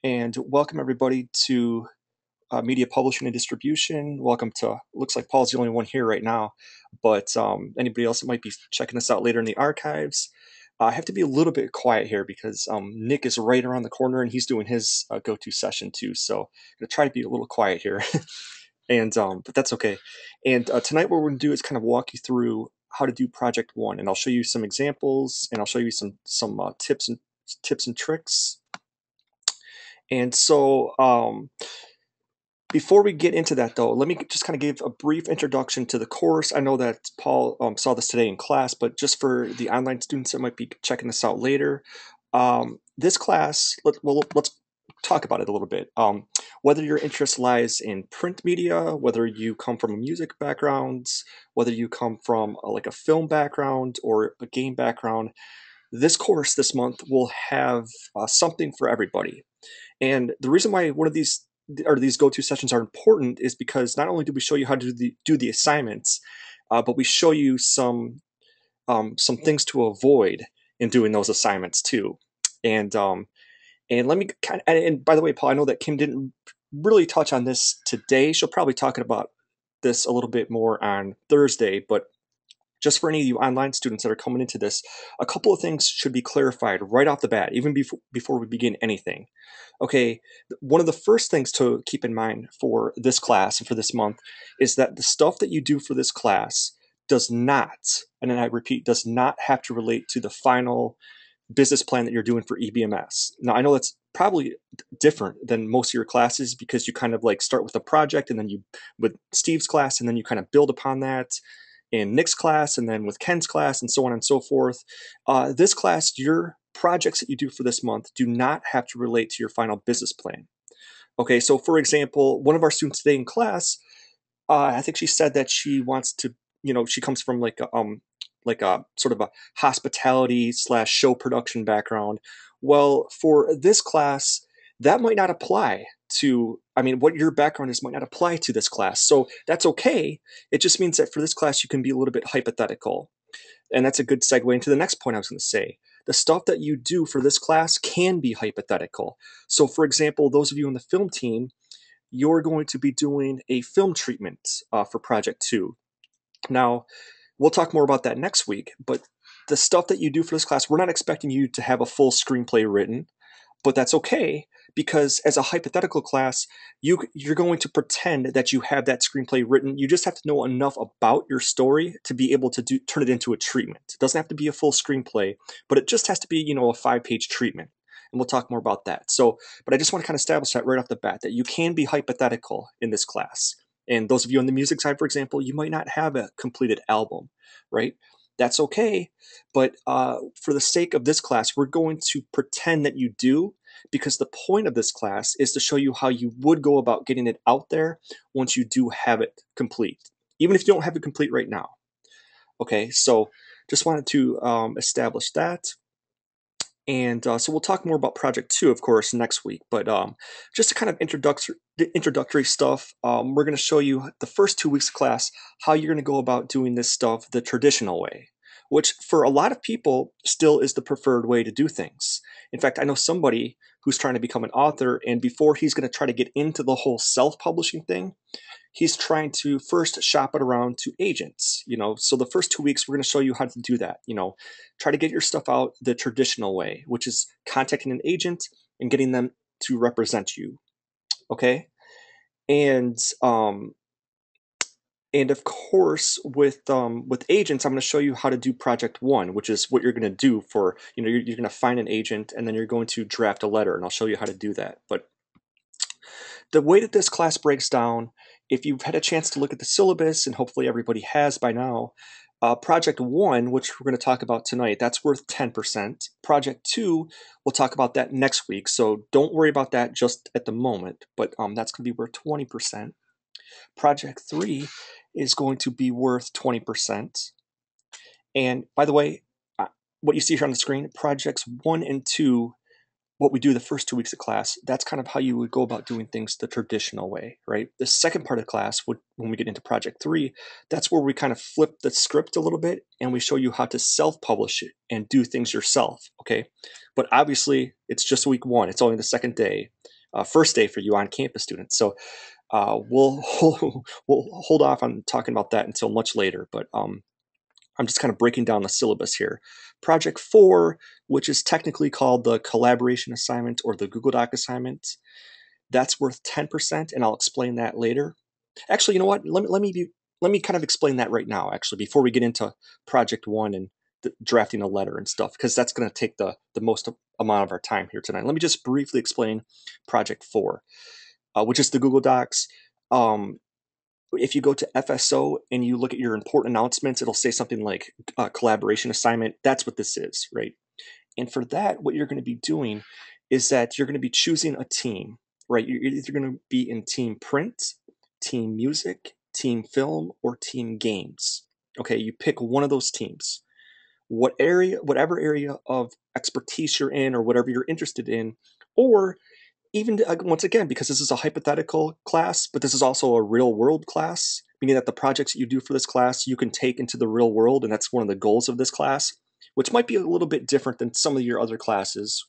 and welcome everybody to Media Publishing and Distribution. Welcome to, looks like Paul's the only one here right now, but anybody else that might be checking this out later in the archives. I have to be a little bit quiet here because Nick is right around the corner and he's doing his go-to session too. So I'm going to try to be a little quiet here, and but that's okay. And tonight what we're going to do is kind of walk you through how to do Project One, and I'll show you some examples, and I'll show you some tips and tricks. And so before we get into that, though, let me just kind of give a brief introduction to the course. I know that Paul saw this today in class, but just for the online students that might be checking this out later, this class, let's talk about it a little bit. Whether your interest lies in print media, whether you come from a music background, whether you come from like a film background or a game background, this course this month will have something for everybody. And the reason why one of these go-to sessions are important is because not only do we show you how to do the assignments, but we show you some things to avoid in doing those assignments too. And let me and by the way, Paul, I know that Kim didn't really touch on this today. She'll probably talk about this a little bit more on Thursday, but just for any of you online students that are coming into this, a couple of things should be clarified right off the bat, even before we begin anything. Okay, one of the first things to keep in mind for this class and for this month is that the stuff that you do for this class does not, and then I repeat, does not have to relate to the final business plan that you're doing for EBMS. Now, I know that's probably different than most of your classes because you kind of like start with a project and then you, with Steve's class, and then you kind of build upon that in Nick's class and then with Ken's class and so on and so forth. This class, your projects that you do for this month do not have to relate to your final business plan. Okay, so for example, one of our students today in class, I think she said that she wants to, she comes from like a sort of a hospitality slash show production background. Well, for this class, that might not apply to, I mean, what your background is might not apply to this class. So that's okay. It just means that for this class, you can be a little bit hypothetical. And that's a good segue into the next point I was going to say. The stuff that you do for this class can be hypothetical. So, for example, those of you on the film team, you're going to be doing a film treatment for Project 2. Now, we'll talk more about that next week, but the stuff that you do for this class, we're not expecting you to have a full screenplay written, but that's okay because as a hypothetical class, you're going to pretend that you have that screenplay written. You just have to know enough about your story to be able to turn it into a treatment. It doesn't have to be a full screenplay, but it just has to be, a 5-page treatment. And we'll talk more about that. So, but I just want to kind of establish that right off the bat that you can be hypothetical in this class. And those of you on the music side, for example, you might not have a completed album, right? That's okay. But for the sake of this class, we're going to pretend that you do, because the point of this class is to show you how you would go about getting it out there once you do have it complete, even if you don't have it complete right now. Okay, so just wanted to establish that. And so we'll talk more about Project 2, of course, next week. But just to kind of introductory stuff, we're going to show you the first 2 weeks of class how you're going to go about doing this stuff the traditional way, which for a lot of people still is the preferred way to do things. In fact, I know somebody who's trying to become an author, and before he's going to try to get into the whole self-publishing thing, he's trying to first shop it around to agents. So the first 2 weeks we're going to show you how to do that. Try to get your stuff out the traditional way, which is contacting an agent and getting them to represent you. Okay, and of course with agents, I'm going to show you how to do Project 1, which is what you're going to do for, you're going to find an agent and then you're going to draft a letter, and I'll show you how to do that. But the way that this class breaks down, if you've had a chance to look at the syllabus, and hopefully everybody has by now, Project 1, which we're going to talk about tonight, that's worth 10%. Project 2, we'll talk about that next week, so don't worry about that just at the moment, but that's going to be worth 20%. Project 3 is going to be worth 20%. And by the way, what you see here on the screen, Projects 1 and 2 what we do the first 2 weeks of class, that's kind of how you would go about doing things the traditional way, right? The second part of class, when we get into project 3, that's where we kind of flip the script a little bit and we show you how to self-publish it and do things yourself, okay? But obviously, it's just week 1. It's only the second day, first day for you on-campus students. So we'll we'll hold off on talking about that until much later. But I'm just kind of breaking down the syllabus here. Project 4, which is technically called the collaboration assignment or the Google Doc assignment, that's worth 10%, and I'll explain that later. Actually, you know what? Let me kind of explain that right now, actually, before we get into Project 1 and drafting a letter and stuff, because that's going to take the most amount of our time here tonight. Let me just briefly explain Project 4, which is the Google Docs. If you go to FSO and you look at your important announcements, it'll say something like collaboration assignment. That's what this is, right? And for that, what you're going to be doing is that you're going to be choosing a team, right? You're either going to be in team print, team music, team film, or team games. Okay, you pick one of those teams. Whatever area of expertise you're in or whatever you're interested in, or even once again, because this is a hypothetical class, but this is also a real world class, meaning that the projects that you do for this class, you can take into the real world. And that's one of the goals of this class, which might be a little bit different than some of your other classes.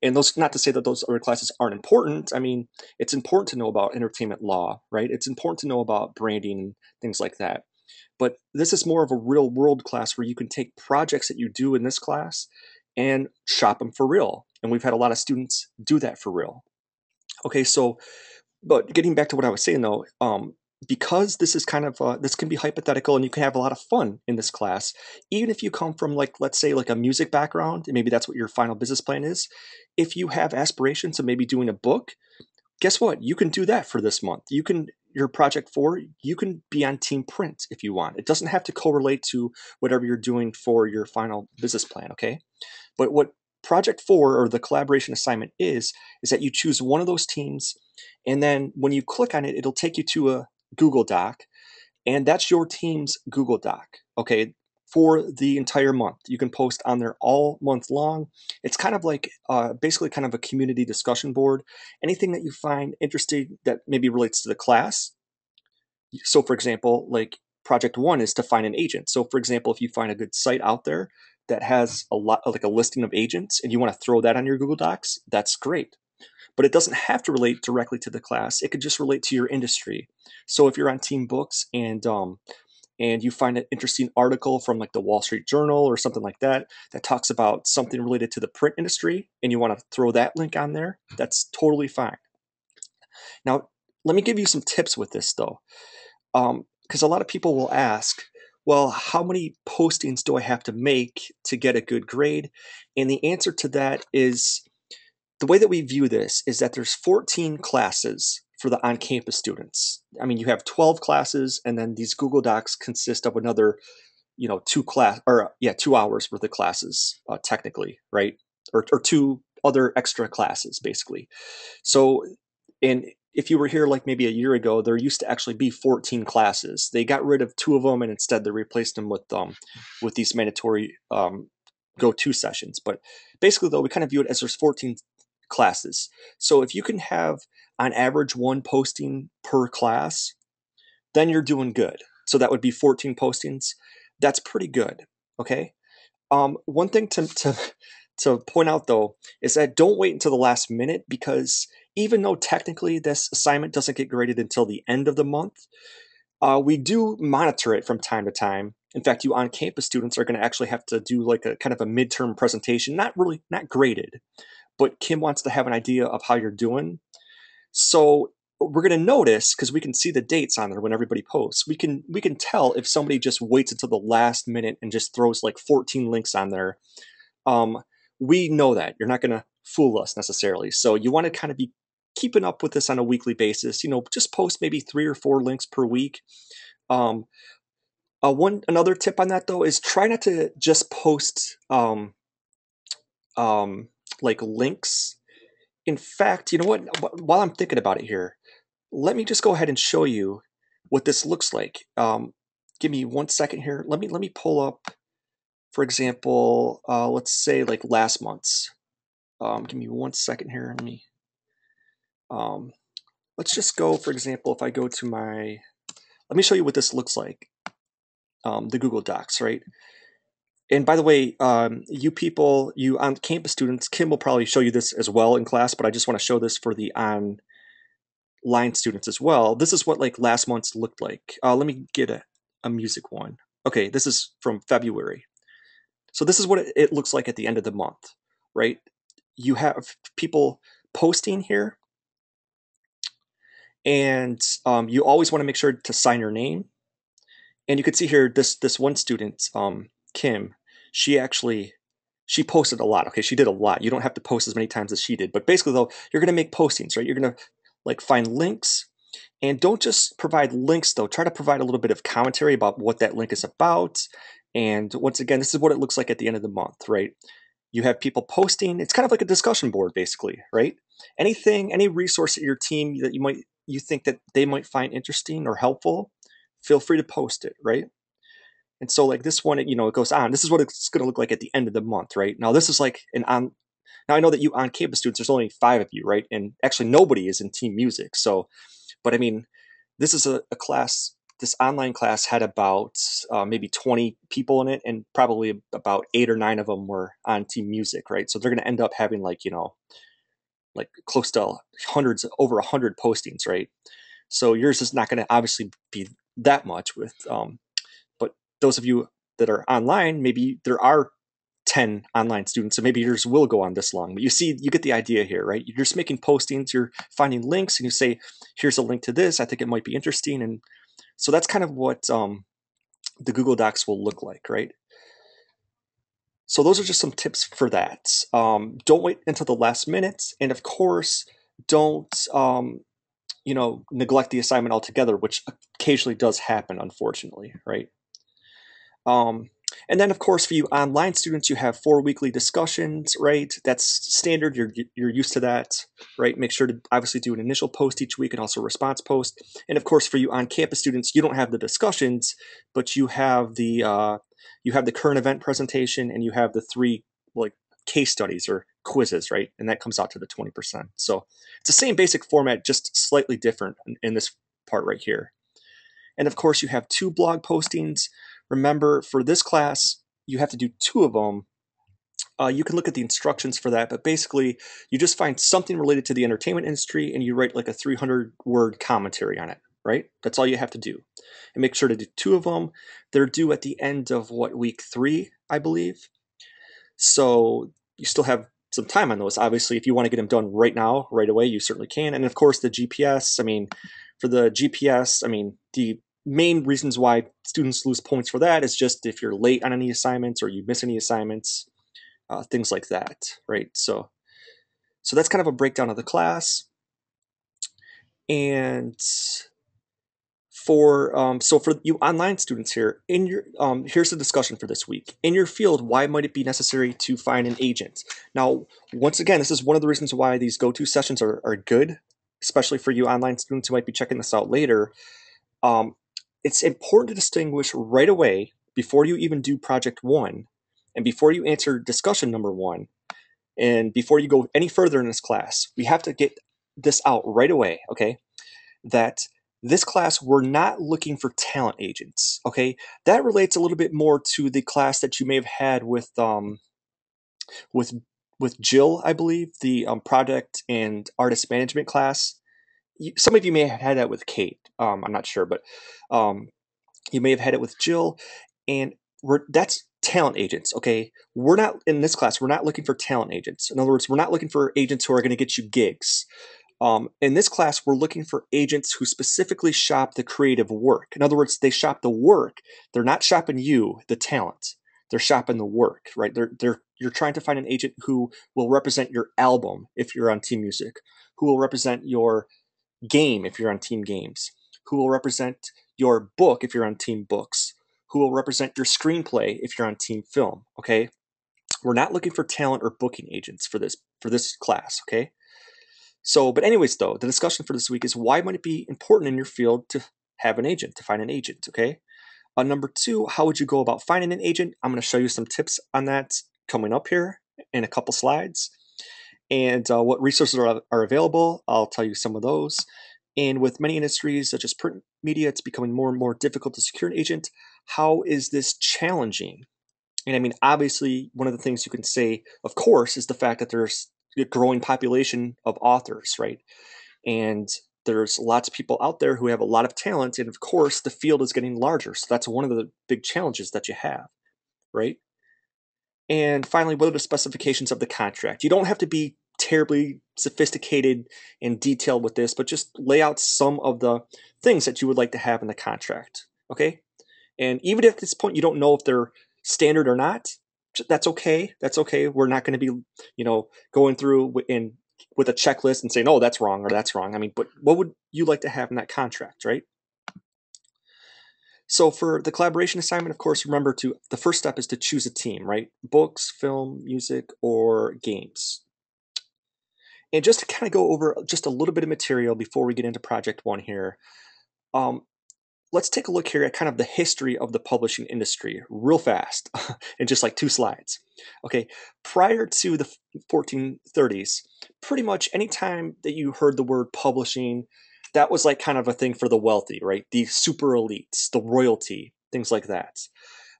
And those, not to say that those other classes aren't important. I mean, it's important to know about entertainment law, right? It's important to know about branding and things like that. But this is more of a real world class where you can take projects that you do in this class and shop them for real. And we've had a lot of students do that for real. Okay, so, but getting back to what I was saying though, because this is kind of this can be hypothetical and you can have a lot of fun in this class, even if you come from, like, let's say, like a music background, and maybe that's what your final business plan is. If you have aspirations of maybe doing a book, guess what? You can do that for this month. You can, your project 4, you can be on team print if you want. It doesn't have to correlate to whatever you're doing for your final business plan. Okay. But what project 4 or the collaboration assignment is that you choose one of those teams, and then when you click on it, it'll take you to a Google Doc, and that's your team's Google Doc. Okay, for the entire month, you can post on there all month long. It's kind of like basically kind of a community discussion board. Anything that you find interesting that maybe relates to the class. So, for example, like project 1 is to find an agent. So, for example, if you find a good site out there that has a lot, like a listing of agents, and you want to throw that on your Google Docs, that's great. But it doesn't have to relate directly to the class. It could just relate to your industry. So if you're on Team Books and you find an interesting article from like the Wall Street Journal or something like that that talks about something related to the print industry, and you want to throw that link on there, that's totally fine. Now, let me give you some tips with this though, because a lot of people will ask, well, how many postings do I have to make to get a good grade? And the answer to that is, the way that we view this is that there's 14 classes for the on-campus students. I mean, you have 12 classes, and then these Google Docs consist of another, 2 hours worth of classes, technically, right? Or 2 other extra classes, basically. So, and if you were here like maybe a year ago, there used to actually be 14 classes. They got rid of 2 of them, and instead they replaced them with these mandatory go-to sessions. But basically, though, we kind of view it as there's 14 classes. So if you can have on average 1 posting per class, then you're doing good. So that would be 14 postings. That's pretty good. Okay. One thing to point out though is that don't wait until the last minute, because even though technically this assignment doesn't get graded until the end of the month, we do monitor it from time to time. In fact, you on-campus students are going to actually have to do like a kind of a midterm presentation, not graded, but Kim wants to have an idea of how you're doing. So we're going to notice, because we can see the dates on there when everybody posts. We can tell if somebody just waits until the last minute and just throws like 14 links on there. Um, we know that you're not going to fool us necessarily. So you want to kind of be keeping up with this on a weekly basis. Just post maybe 3 or 4 links per week. Um, another tip on that though is try not to just post like links. In fact, you know what? While I'm thinking about it here, let me just go ahead and show you what this looks like. Give me 1 second here. Let me pull up, for example, let's say like last month's. Give me 1 second here. Let's just go, for example, if I go to let me show you what this looks like, the Google Docs, right? And by the way, you people, you on-campus students, Kim will probably show you this as well in class, but I just want to show this for the online students as well. This is what like last month's looked like. Let me get a music one. Okay, this is from February. So this is what it looks like at the end of the month, right? You have people posting here, and you always want to make sure to sign your name. And you can see here this one student, Kim, she posted a lot. Okay, she did a lot. You don't have to post as many times as she did, but basically though, you're gonna make postings, right? You're gonna like find links, and don't just provide links though. Try to provide a little bit of commentary about what that link is about. And once again, this is what it looks like at the end of the month, right? You have people posting. It's kind of like a discussion board, basically, right? Anything, any resource at your team that you think that they might find interesting or helpful, feel free to post it, right? And so like this one, it goes on. This is what it's going to look like at the end of the month, right? Now this is like now I know that you on-campus students, there's only 5 of you, right? And actually nobody is in team music. So, but I mean, this is a class, this online class had about maybe 20 people in it, and probably about 8 or 9 of them were on team music, right? So they're going to end up having like, like close to hundreds, over 100 postings, right? So yours is not going to obviously be that much but those of you that are online, maybe there are 10 online students, so maybe yours will go on this long. But you get the idea here, right? You're just making postings, you're finding links, and you say, here's a link to this. I think it might be interesting. And so that's kind of what the Google Docs will look like, right? So those are just some tips for that. Don't wait until the last minute. And of course, don't neglect the assignment altogether, which occasionally does happen, unfortunately, right? Um, and then, of course, for you online students, you have 4 weekly discussions, right? That's standard. You're used to that, right? Make sure to obviously do an initial post each week and also a response post. And of course, for you on-campus students, you don't have the discussions, but you have the current event presentation, and you have the 3 like case studies or quizzes, right? And that comes out to the 20%. So it's the same basic format, just slightly different in this part right here. And of course, you have 2 blog postings. Remember, for this class, you have to do 2 of them. You can look at the instructions for that, but basically, you just find something related to the entertainment industry and you write like a 300-word commentary on it, right? That's all you have to do. And make sure to do 2 of them. They're due at the end of week 3, I believe. So you still have some time on those. Obviously, if you want to get them done right now, right away, you certainly can. And of course, the GPS, for the GPS, the main reasons why students lose points for that is just if you're late on any assignments or you miss any assignments, things like that, right? So that's kind of a breakdown of the class. And for you online students here, here's the discussion for this week. In your field, why might it be necessary to find an agent? Now, once again, this is one of the reasons why these go-to sessions are good, especially for you online students who might be checking this out later. It's important to distinguish right away before you even do project 1 and before you answer discussion number 1 and before you go any further in this class. We have to get this out right away, okay? That this class, we're not looking for talent agents, okay? That relates a little bit more to the class that you may have had with Jill, I believe, the project and artist management class. Some of you may have had that with Kate. I'm not sure, but you may have had it with Jill, and that's talent agents, okay? We're not, in this class, we're not looking for talent agents. In other words, we're not looking for agents who are going to get you gigs. In this class, we're looking for agents who specifically shop the creative work. In other words, they shop the work. They're not shopping you, the talent. They're shopping the work, right? You're trying to find an agent who will represent your album if you're on Team Music, who will represent your game if you're on Team Games, who will represent your book if you're on Team Books, who will represent your screenplay if you're on Team Film, okay? We're not looking for talent or booking agents for this class, okay? So, but anyways, though, the discussion for this week is why might it be important in your field to have an agent, to find an agent, okay? Number 2, how would you go about finding an agent? I'm going to show you some tips on that coming up here in a couple slides. And what resources are available, I'll tell you some of those. And with many industries, such as print media, it's becoming more and more difficult to secure an agent. How is this challenging? And I mean, obviously, one of the things you can say, of course, is the fact that there's a growing population of authors, right? And there's lots of people out there who have a lot of talent. And of course, the field is getting larger. So that's one of the big challenges that you have, right? And finally, what are the specifications of the contract? You don't have to be terribly sophisticated and detailed with this, but just lay out some of the things that you would like to have in the contract. Okay? And even if at this point you don't know if they're standard or not, that's okay. That's okay. We're not going to be, going through with a checklist and saying, "Oh, that's wrong" or "That's wrong." I mean, but what would you like to have in that contract, right? So for the collaboration assignment, of course, remember the first step is to choose a team, right? Books, film, music, or games. And just to kind of go over just a little bit of material before we get into project one here, um, let's take a look here at kind of the history of the publishing industry real fast in just like 2 slides. Okay, prior to the 1430s, pretty much anytime that you heard the word publishing, that was like kind of a thing for the wealthy, right? The super elites, the royalty, things like that.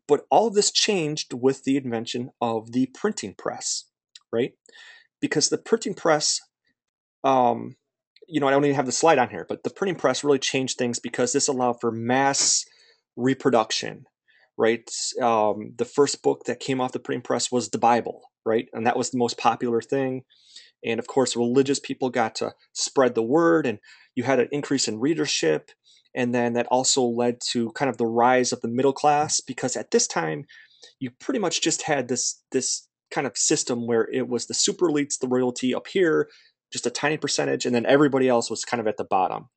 But all of this changed with the invention of the printing press, right? Because the printing press, um, I don't even have the slide on here, but the printing press really changed things because this allowed for mass reproduction, right? The first book that came off the printing press was the Bible, right? And that was the most popular thing. And of course, religious people got to spread the word, and you had an increase in readership. And then that also led to kind of the rise of the middle class, because at this time, you pretty much just had this kind of system where it was the super elites, the royalty up here, just a tiny percentage, and then everybody else was kind of at the bottom.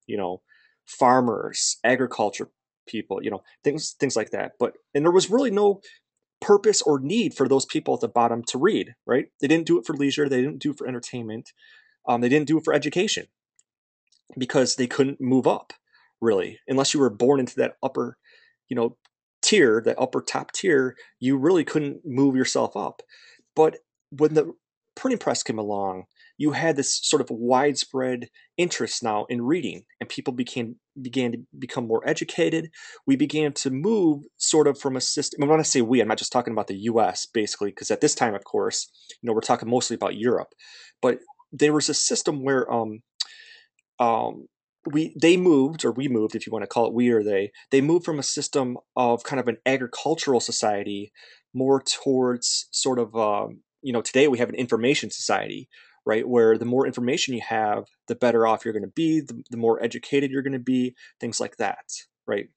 Farmers, agriculture people, things like that. And there was really no purpose or need for those people at the bottom to read, right? They didn't do it for leisure. They didn't do it for entertainment. They didn't do it for education because they couldn't move up, really, unless you were born into that upper, you know, tier, that upper top tier. You really couldn't move yourself up. But when the printing press came along, you had this sort of widespread interest now in reading, and people began to become more educated. We began to move sort of from a system. And when I say we, I'm not just talking about the U.S. basically, because at this time, of course, we're talking mostly about Europe. But there was a system where um, we moved, if you want to call it we or they moved from a system of kind of an agricultural society more towards sort of, today we have an information society, right? Where the more information you have, the better off you're going to be, the more educated you're going to be, things like that, right?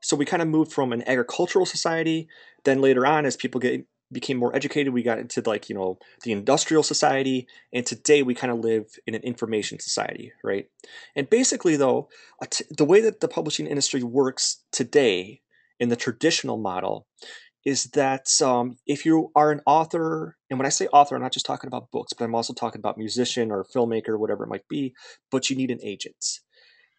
So we kind of moved from an agricultural society. Then later on, as people became more educated, we got into like the industrial society, and today we kind of live in an information society, right? And basically, though, the way that the publishing industry works today in the traditional model is that if you are an author, and when I say author, I'm not just talking about books, but I'm also talking about musician or filmmaker, whatever it might be. But you need an agent,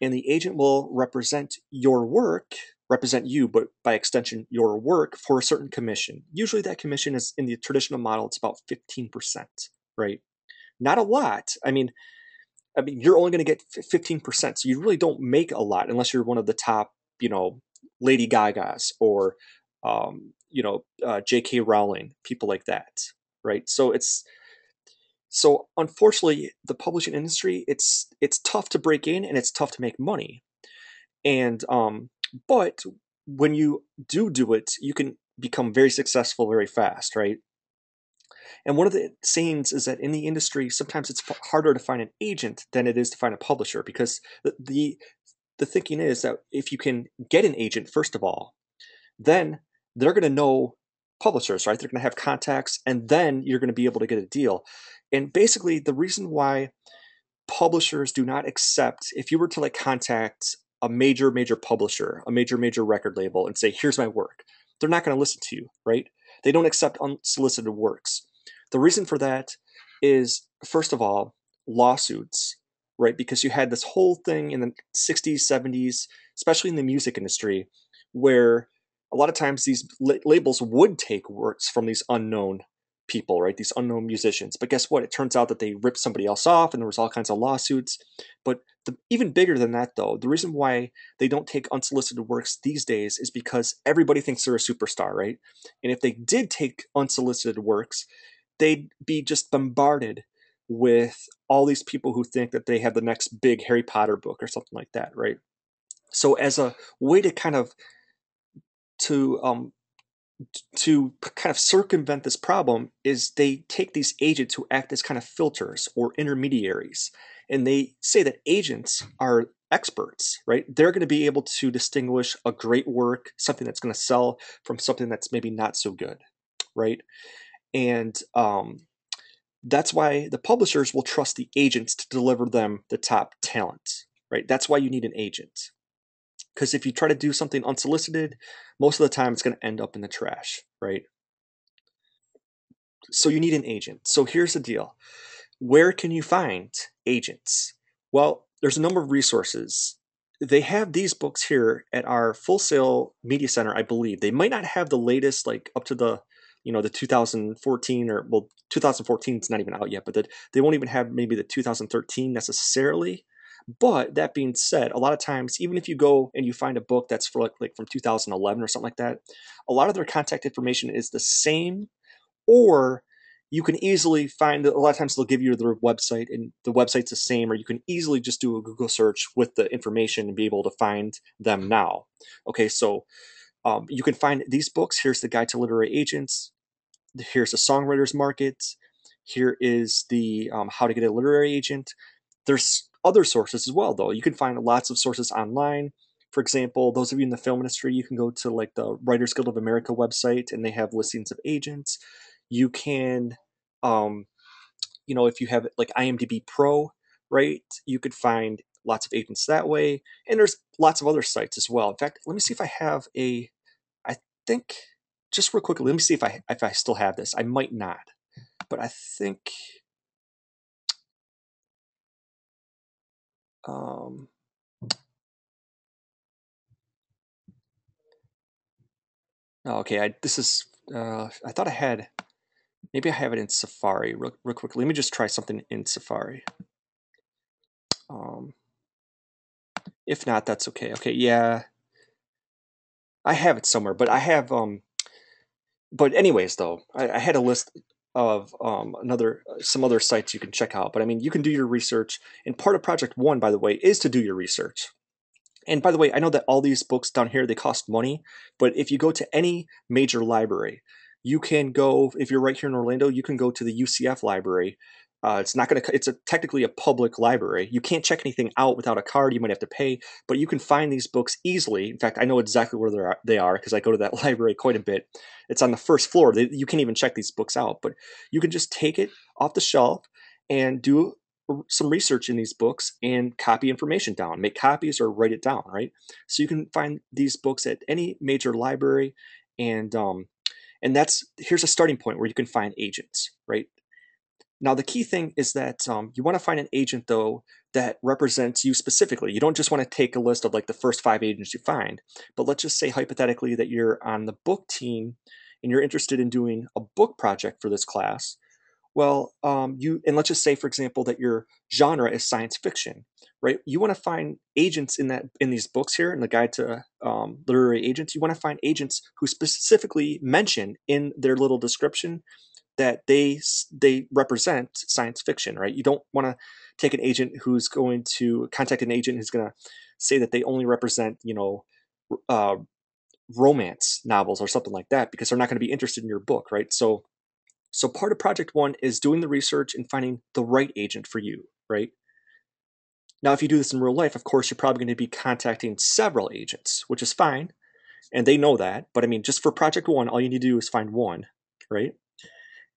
and the agent will represent you, but by extension, your work for a certain commission. Usually that commission is in the traditional model, it's about 15%, right? Not a lot. I mean, you're only going to get 15%. So you really don't make a lot unless you're one of the top, Lady Gagas or, J.K. Rowling, people like that, right? So unfortunately, the publishing industry, it's tough to break in and it's tough to make money. And but when you do it, you can become very successful very fast, right? And one of the sayings is that in the industry, sometimes it's harder to find an agent than it is to find a publisher, because the thinking is that if you can get an agent, first of all, then they're going to know publishers, right? They're going to have contacts, and then you're going to be able to get a deal. And basically, the reason why publishers do not accept, if you were to like contact a major publisher, a major record label, and say, "Here's my work," they're not going to listen to you, right? They don't accept unsolicited works. The reason for that is, first of all, lawsuits, right? Because you had this whole thing in the 60s, 70s, especially in the music industry, where a lot of times these labels would take works from these unknown people, right? These unknown musicians. But guess what? It turns out that they ripped somebody else off and there was all kinds of lawsuits. But even bigger than that, though, the reason why they don't take unsolicited works these days is because everybody thinks they're a superstar, right? And if they did take unsolicited works, they'd be just bombarded with all these people who think that they have the next big Harry Potter book or something like that, right? So as a way to kind of to circumvent this problem is they take these agents who act as kind of filters or intermediaries, and they say that agents are experts, right? They're going to be able to distinguish a great work, something that's going to sell, from something that's maybe not so good, right? And that's why the publishers will trust the agents to deliver them the top talent, right? That's why you need an agent. Because if you try to do something unsolicited, most of the time it's going to end up in the trash, right? So you need an agent. So here's the deal. Where can you find agents? Well, there's a number of resources. They have these books here at our Full Sail Media Center, I believe. They might not have the latest, like up to the 2014, or well, 2014 is not even out yet, but they won't even have maybe the 2013 necessarily. But that being said, a lot of times, even if you go and you find a book that's for like from 2011 or something like that, a lot of their contact information is the same, or you can easily find that a lot of times they'll give you their website and the website's the same, or you can easily just do a Google search with the information and be able to find them now. Okay, so you can find these books. Here's the Guide to Literary Agents. Here's the Songwriters Market. Here is the How to Get a Literary Agent. There's other sources as well, though. You can find lots of sources online. For example, those of you in the film industry, you can go to like the Writers Guild of America website and they have listings of agents. You can, if you have like IMDb Pro, right, you could find lots of agents that way. And there's lots of other sites as well. In fact, let me see if I have I think, just real quickly, let me see if I still have this. I might not, but I think, um, okay, I thought I had, maybe I have it in Safari real quickly. Let me just try something in Safari. Um, if not, that's okay. Okay, yeah, I have it somewhere, but I have, but anyways, though, I had a list of some other sites you can check out. But I mean, you can do your research, and part of Project One, by the way, is to do your research. And by the way, I know that all these books down here, they cost money, but if you go to any major library, you can go, if you're right here in Orlando, you can go to the UCF library. It's technically a public library. You can't check anything out without a card. You might have to pay, but you can find these books easily. In fact, I know exactly where they are because I go to that library quite a bit. It's on the first floor. You can't even check these books out, but you can just take it off the shelf and do some research in these books and copy information down, make copies or write it down, right? So you can find these books at any major library, and here's a starting point where you can find agents, right? Now the key thing is that you want to find an agent though that represents you specifically. You don't just want to take a list of like the first 5 agents you find, but let's just say hypothetically that you're on the book team and you're interested in doing a book project for this class. Well, let's just say, for example, that your genre is science fiction, right? You want to find agents in these books here, in the Guide to Literary Agents. You want to find agents who specifically mention in their little description that they represent science fiction, right? You don't want to take an agent who's going to contact an agent who's going to say that they only represent, uh, romance novels or something like that, because they're not going to be interested in your book, right? So part of Project One is doing the research and finding the right agent for you, right? Now, if you do this in real life, of course, you're probably going to be contacting several agents, which is fine, and they know that. But I mean, just for Project One, all you need to do is find one, right?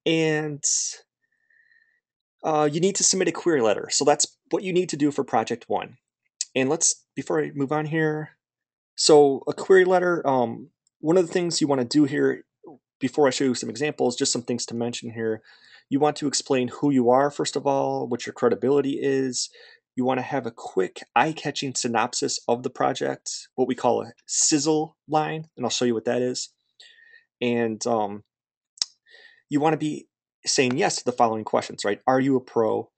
And you need to submit a query letter. So that's what you need to do for Project One. And before I move on here, so a query letter, one of the things you want to do here before I show you some examples, just some things to mention here. You want to explain who you are, first of all, what your credibility is. You want to have a quick, eye-catching synopsis of the project, what we call a sizzle line, and I'll show you what that is. And you want to be saying yes to the following questions, right? Are you a pro?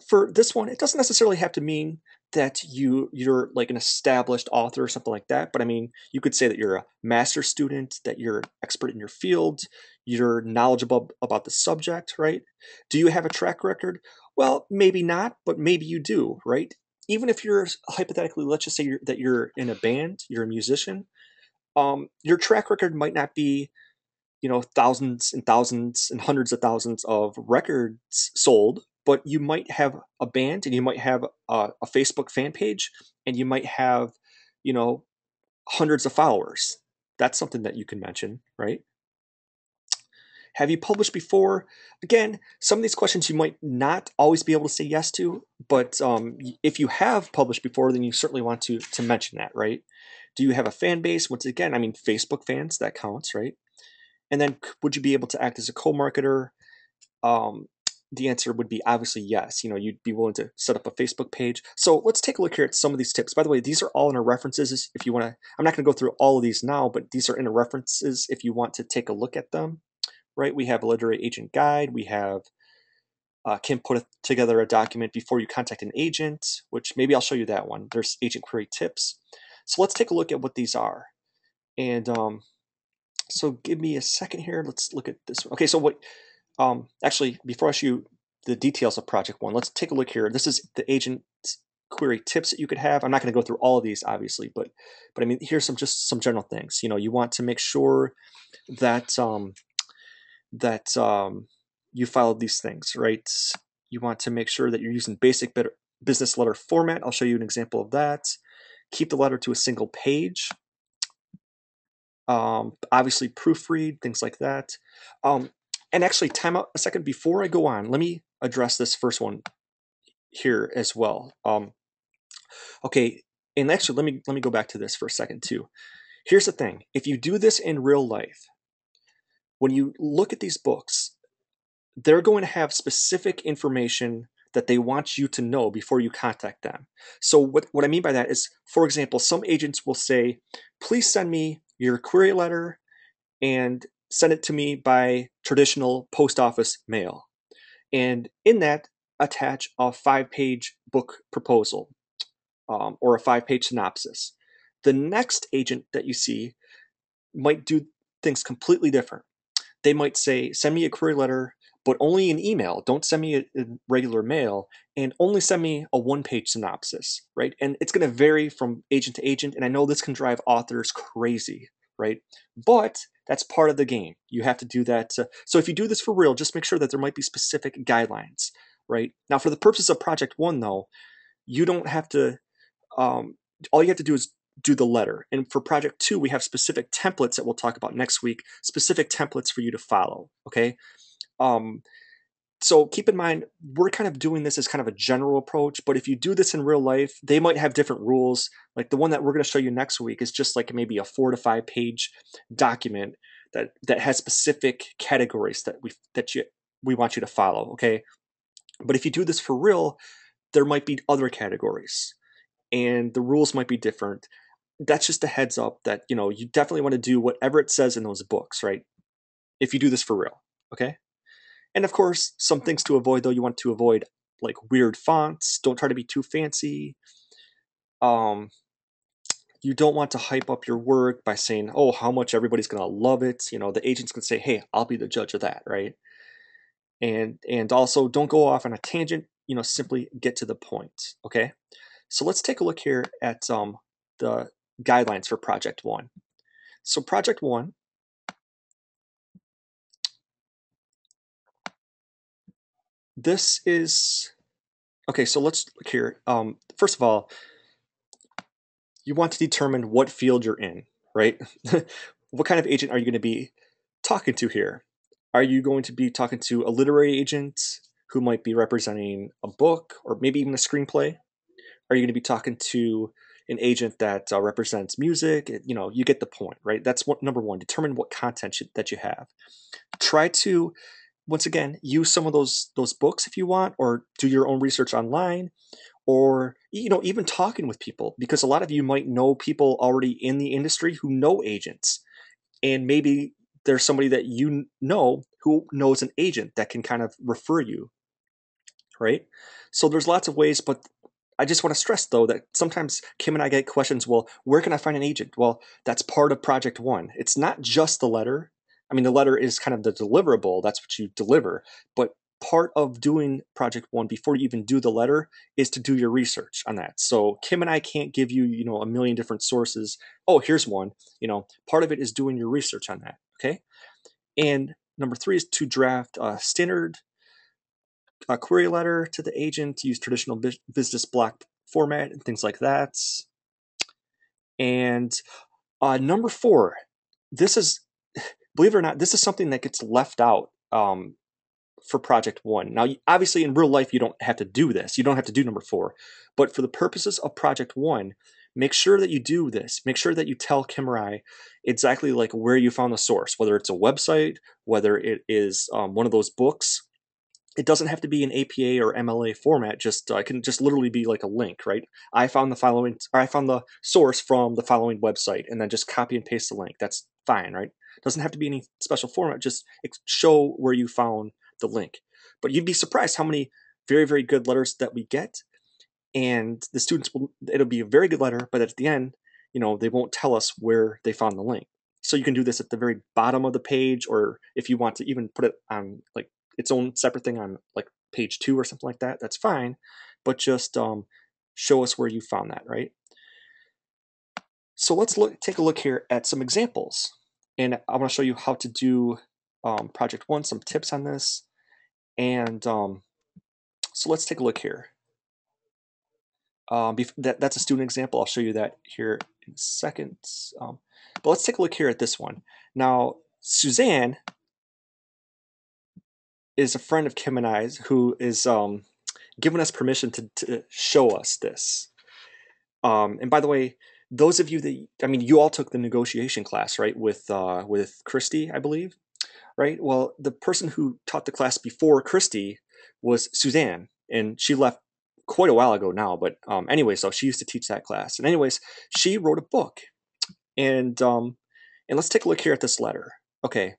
For this one, it doesn't necessarily have to mean that you're like an established author or something like that. But I mean, you could say that you're a master's student, that you're an expert in your field, you're knowledgeable about the subject, right? Do you have a track record? Well, maybe not, but maybe you do, right? Even if you're hypothetically, let's just say that you're in a band, you're a musician, your track record might not be, thousands and thousands and hundreds of thousands of records sold, but you might have a band and you might have a Facebook fan page and you might have, you know, hundreds of followers. That's something that you can mention, right? Have you published before? Again, some of these questions you might not always be able to say yes to, but if you have published before, then you certainly want to mention that, right? Do you have a fan base? Once again, I mean, Facebook fans, that counts, right? And then would you be able to act as a co-marketer? Um, the answer would be obviously yes. You'd be willing to set up a Facebook page. So let's take a look here at some of these tips. By the way, these are all in our references. If you want to, I'm not going to go through all of these now, but these are in our references if you want to take a look at them, right? We have a literary agent guide. We have Kim put together a document before you contact an agent, which maybe I'll show you that one. There's agent query tips. So let's take a look at what these are. And so give me a second here. Let's look at this one. Okay, so actually, before I show you the details of project one, let's take a look here. This is the agent query tips that you could have. I'm not going to go through all of these, obviously, but I mean, here's some general things. You want to make sure that you followed these things, right? You want to make sure that you're using basic business letter format. I'll show you an example of that. Keep the letter to a single page. Obviously proofread, things like that. And actually, time out a second before I go on. Let me address this first one here as well. Okay, and actually, let me go back to this for a second too. Here's the thing: if you do this in real life, when you look at these books, they're going to have specific information that they want you to know before you contact them. So what I mean by that is, for example, some agents will say, please send me your query letter and send it to me by traditional post office mail. And in that, attach a 5-page book proposal or a 5-page synopsis. The next agent that you see might do things completely different. They might say, send me a query letter, but only an email. Don't send me a regular mail, and only send me a 1-page synopsis, right? And it's going to vary from agent to agent, and I know this can drive authors crazy, right? But that's part of the game. You have to do that. So if you do this for real, just make sure that there might be specific guidelines, right? Now, for the purposes of Project One, though, you don't have to. All you have to do is do the letter. And for Project Two, we have specific templates that we'll talk about next week. Specific templates for you to follow. Okay. So keep in mind, we're kind of doing this as kind of a general approach, but if you do this in real life, they might have different rules. Like the one that we're going to show you next week is just like maybe a 4 to 5 page document that has specific categories that we want you to follow. Okay. But if you do this for real, there might be other categories and the rules might be different. That's just a heads up that, you definitely want to do whatever it says in those books, right? If you do this for real. Okay. And of course, some things to avoid, though. You want to avoid like weird fonts. Don't try to be too fancy. You don't want to hype up your work by saying, oh, how much everybody's going to love it. The agents can say, hey, I'll be the judge of that, right? And also don't go off on a tangent, simply get to the point, okay? So let's take a look here at the guidelines for Project One. So Project One, this is, okay, so let's look here. First of all, you want to determine what field you're in, right? What kind of agent are you going to be talking to here? Are you going to be talking to a literary agent who might be representing a book or maybe even a screenplay? Are you going to be talking to an agent that represents music? You get the point, right? That's number one. Determine what content that you have. Try to, once again, use some of those books if you want, or do your own research online, or even talking with people, because a lot of you might know people already in the industry who know agents, and maybe there's somebody that you know who knows an agent that can kind of refer you, right? So there's lots of ways, but I just want to stress though that sometimes Kim and I get questions, well, where can I find an agent? Well, that's part of Project One. It's not just the letter. I mean, the letter is kind of the deliverable, that's what you deliver, but part of doing Project One before you even do the letter is to do your research on that. So Kim and I can't give you, a million different sources. Oh, here's one. Part of it is doing your research on that. Okay. And number three is to draft a standard query letter to the agent, use traditional business block format and things like that. And number four, this is, believe it or not, this is something that gets left out for Project One. Now, obviously, in real life, you don't have to do this. You don't have to do number four. But for the purposes of Project One, make sure that you do this. Make sure that you tell Kim or I exactly like where you found the source, whether it's a website, whether it is one of those books. It doesn't have to be an APA or MLA format. Just it can just literally be like a link, right? I found the source from the following website, and then just copy and paste the link. That's fine, right? It doesn't have to be any special format. Just show where you found the link. But you'd be surprised how many very, very good letters that we get, and the students it'll be a very good letter, but at the end, they won't tell us where they found the link. So you can do this at the very bottom of the page, or if you want to even put it on like its own separate thing on like page 2 or something like that, that's fine. But just show us where you found that, right? So let's take a look here at some examples. And I want to show you how to do Project One, some tips on this. And so let's take a look here. That's a student example. I'll show you that here in a second. But let's take a look here at this one. Now, Suzanne is a friend of Kim and I's who is given us permission to show us this. And by the way, those of you you all took the negotiation class, right? With Christy, I believe, right? Well, the person who taught the class before Christy was Suzanne, and she left quite a while ago now. But anyway, so she used to teach that class. And anyways, she wrote a book, and let's take a look here at this letter. Okay.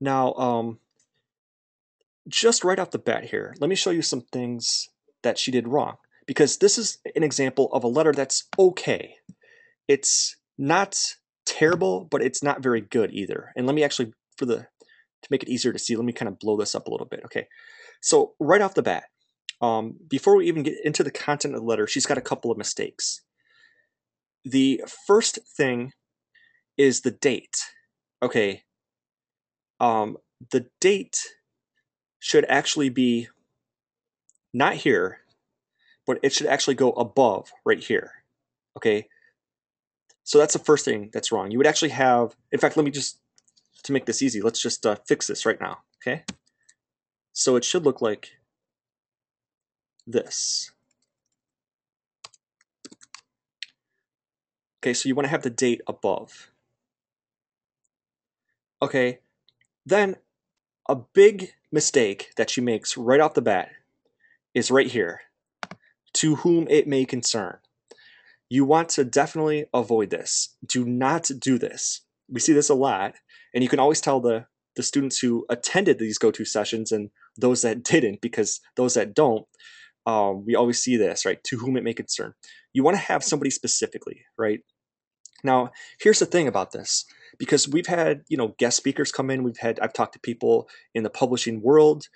Now, just right off the bat here, let me show you some things that she did wrong, because this is an example of a letter that's okay. It's not terrible, but it's not very good either. And let me actually, to make it easier to see, let me kind of blow this up a little bit. Okay, so right off the bat, before we even get into the content of the letter, she's got a couple of mistakes. The first thing is the date. Okay, the date should actually be not here, but it should actually go above right here. Okay, so that's the first thing that's wrong. You would actually have, in fact, let me just, to make this easy, let's just fix this right now. Okay, so it should look like this. Okay, so you want to have the date above. Okay, then a big mistake that she makes right off the bat is right here. To whom it may concern. You want to definitely avoid this. Do not do this. We see this a lot, and you can always tell the students who attended these go-to sessions and those that didn't, because those that don't, we always see this, right? To whom it may concern. You want to have somebody specifically, right? Now, here's the thing about this, because we've had, guest speakers come in. I've talked to people in the publishing world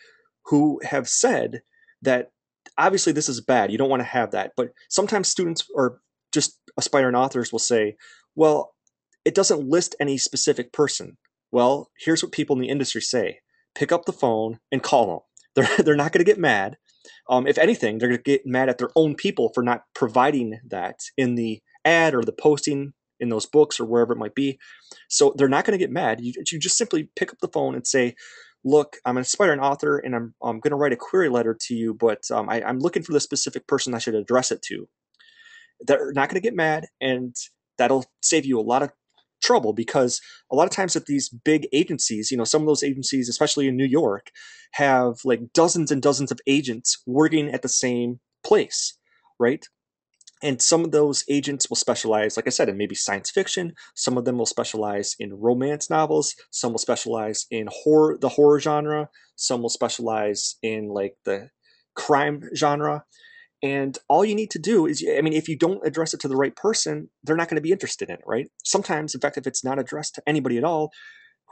who have said that obviously this is bad. You don't want to have that. But sometimes students or just aspiring authors will say, well, it doesn't list any specific person. Well, here's what people in the industry say. Pick up the phone and call them. They're not going to get mad. If anything, they're going to get mad at their own people for not providing that in the ad or the posting in those books or wherever it might be. So they're not going to get mad. You just simply pick up the phone and say, look, I'm an aspiring author and I'm going to write a query letter to you, but I'm looking for the specific person I should address it to. They're not going to get mad, and that'll save you a lot of trouble, because a lot of times at these big agencies, some of those agencies, especially in New York, have like dozens and dozens of agents working at the same place, right? And some of those agents will specialize, like I said, in maybe science fiction. Some of them will specialize in romance novels. Some will specialize in the horror genre. Some will specialize in like the crime genre. And all you need to do is, I mean, if you don't address it to the right person, they're not going to be interested in it, right? Sometimes, in fact, if it's not addressed to anybody at all,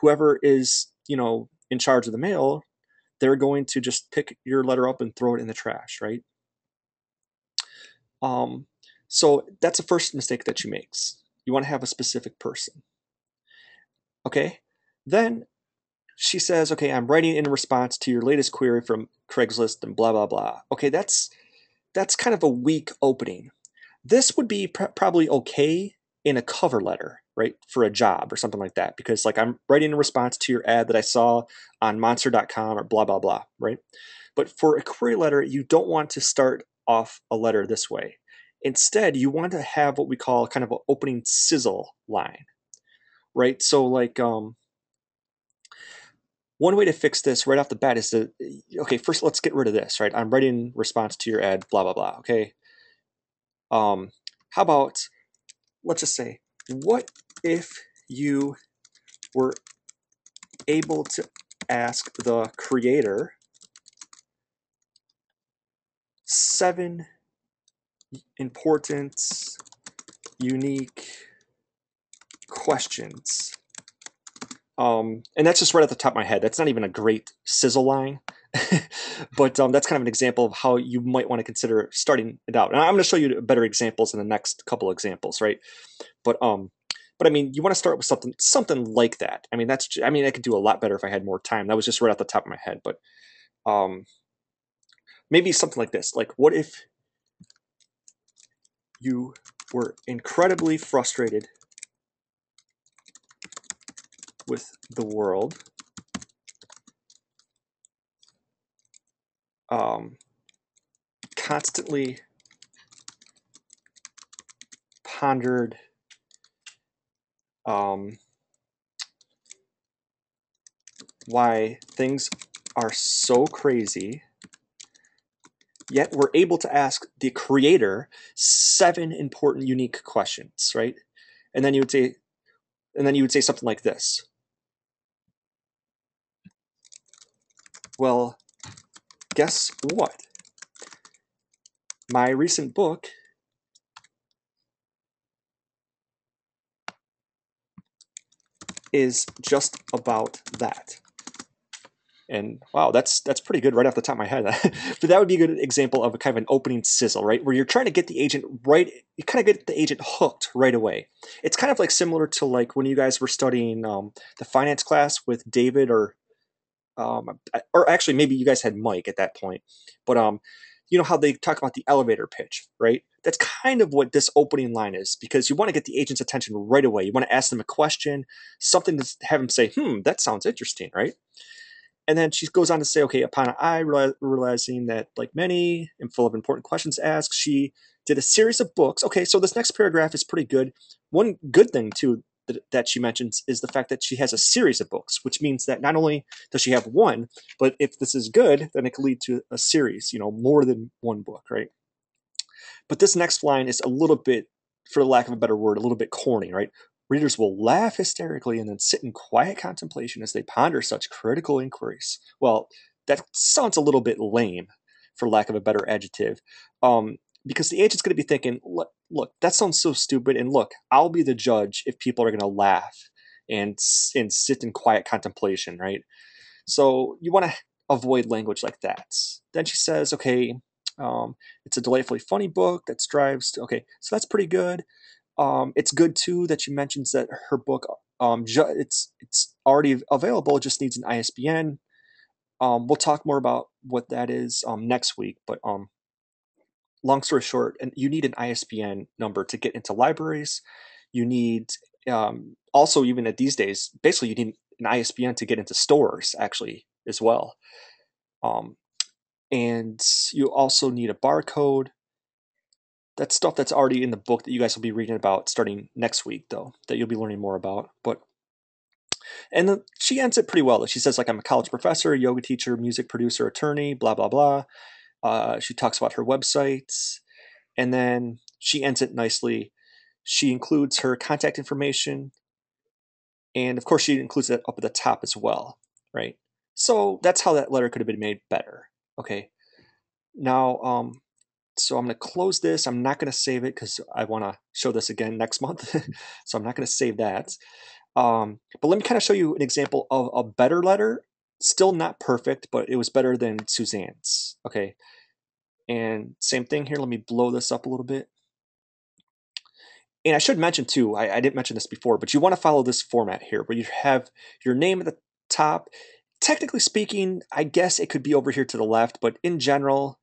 whoever is, in charge of the mail, they're going to just pick your letter up and throw it in the trash, right? Um, so that's the first mistake that she makes. You want to have a specific person. Okay. Then she says, okay, I'm writing in response to your latest query from Craigslist and blah, blah, blah. Okay, that's kind of a weak opening. This would be probably okay in a cover letter, right? For a job or something like that. Because like I'm writing in response to your ad that I saw on monster.com or blah, blah, blah, right? But for a query letter, you don't want to start off a letter this way. Instead, you want to have what we call kind of an opening sizzle line, right? So like one way to fix this right off the bat is to, okay, first let's get rid of this, right? I'm writing in response to your ad, blah, blah, blah, okay? How about, let's just say, what if you were able to ask the creator 7 important, unique questions. And that's just right at the top of my head. That's not even a great sizzle line, but that's kind of an example of how you might want to consider starting it out. And I'm going to show you better examples in the next couple of examples, right? But I mean, you want to start with something like that. I mean, I could do a lot better if I had more time. That was just right off the top of my head, but um, maybe something like this. Like, what if you were incredibly frustrated with the world, constantly pondered why things are so crazy, yet we're able to ask the creator 7 important, unique questions, right? And then you would say something like this. Well, guess what? My recent book is just about that. And wow, that's pretty good right off the top of my head. But that would be a good example of a kind of an opening sizzle, right? Where you're trying to get the agent right, you kind of get the agent hooked right away. It's kind of like similar to like when you guys were studying the finance class with David or actually maybe you guys had Mike at that point. But you know how they talk about the elevator pitch, right? That's kind of what this opening line is, because you want to get the agent's attention right away. You want to ask them a question, something to have them say, that sounds interesting, right? And then she goes on to say, okay, upon I realizing that, like many and full of important questions asked, she did a series of books. Okay, so this next paragraph is pretty good. One good thing, too, that she mentions is the fact that she has a series of books, which means that not only does she have one, but if this is good, then it could lead to a series, more than one book, right? But this next line is a little bit, for lack of a better word, a little bit corny, right? Readers will laugh hysterically and then sit in quiet contemplation as they ponder such critical inquiries. Well, that sounds a little bit lame, for lack of a better adjective, because the agent's going to be thinking, look, that sounds so stupid, and look, I'll be the judge if people are going to laugh and sit in quiet contemplation, right? So you want to avoid language like that. Then she says, okay, it's a delightfully funny book that strives to, okay, so that's pretty good. It's good too that she mentions that her book, it's already available. It just needs an ISBN. We'll talk more about what that is next week. But long story short, and you need an ISBN number to get into libraries. You need also, even at these days, basically you need an ISBN to get into stores actually as well. And you also need a barcode. That's stuff that's already in the book that you guys will be reading about starting next week, though, that you'll be learning more about. And then she ends it pretty well. She says, like, I'm a college professor, yoga teacher, music producer, attorney, blah, blah, blah. She talks about her websites. And then she ends it nicely. She includes her contact information, and of course she includes that up at the top as well, right? So that's how that letter could have been made better. Okay. Now, so I'm going to close this. I'm not going to save it because I want to show this again next month. So I'm not going to save that. But let me kind of show you an example of a better letter. Still not perfect, but it was better than Suzanne's. Okay. And same thing here. Let me blow this up a little bit. And I should mention too, I didn't mention this before, but you want to follow this format here where you have your name at the top. Technically speaking, I guess it could be over here to the left, but in general,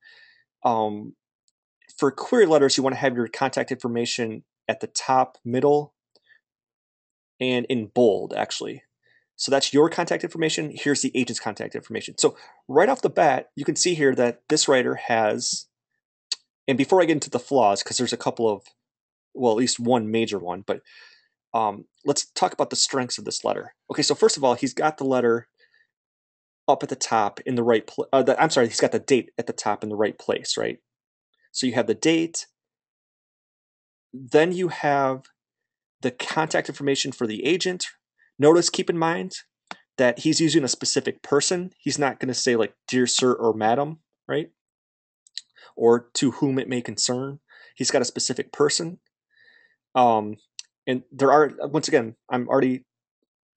for query letters, you want to have your contact information at the top, middle, and in bold, actually. So that's your contact information. Here's the agent's contact information. So right off the bat, you can see here that this writer has, and before I get into the flaws, because there's a couple of, well, at least one major one, but let's talk about the strengths of this letter. Okay, so first of all, he's got the letter up at the top in the right place. I'm sorry, he's got the date at the top in the right place, right? So you have the date, then you have the contact information for the agent. Notice, keep in mind that he's using a specific person. He's not going to say like, dear sir or madam, right? Or to whom it may concern. He's got a specific person. And there are, once again, I'm already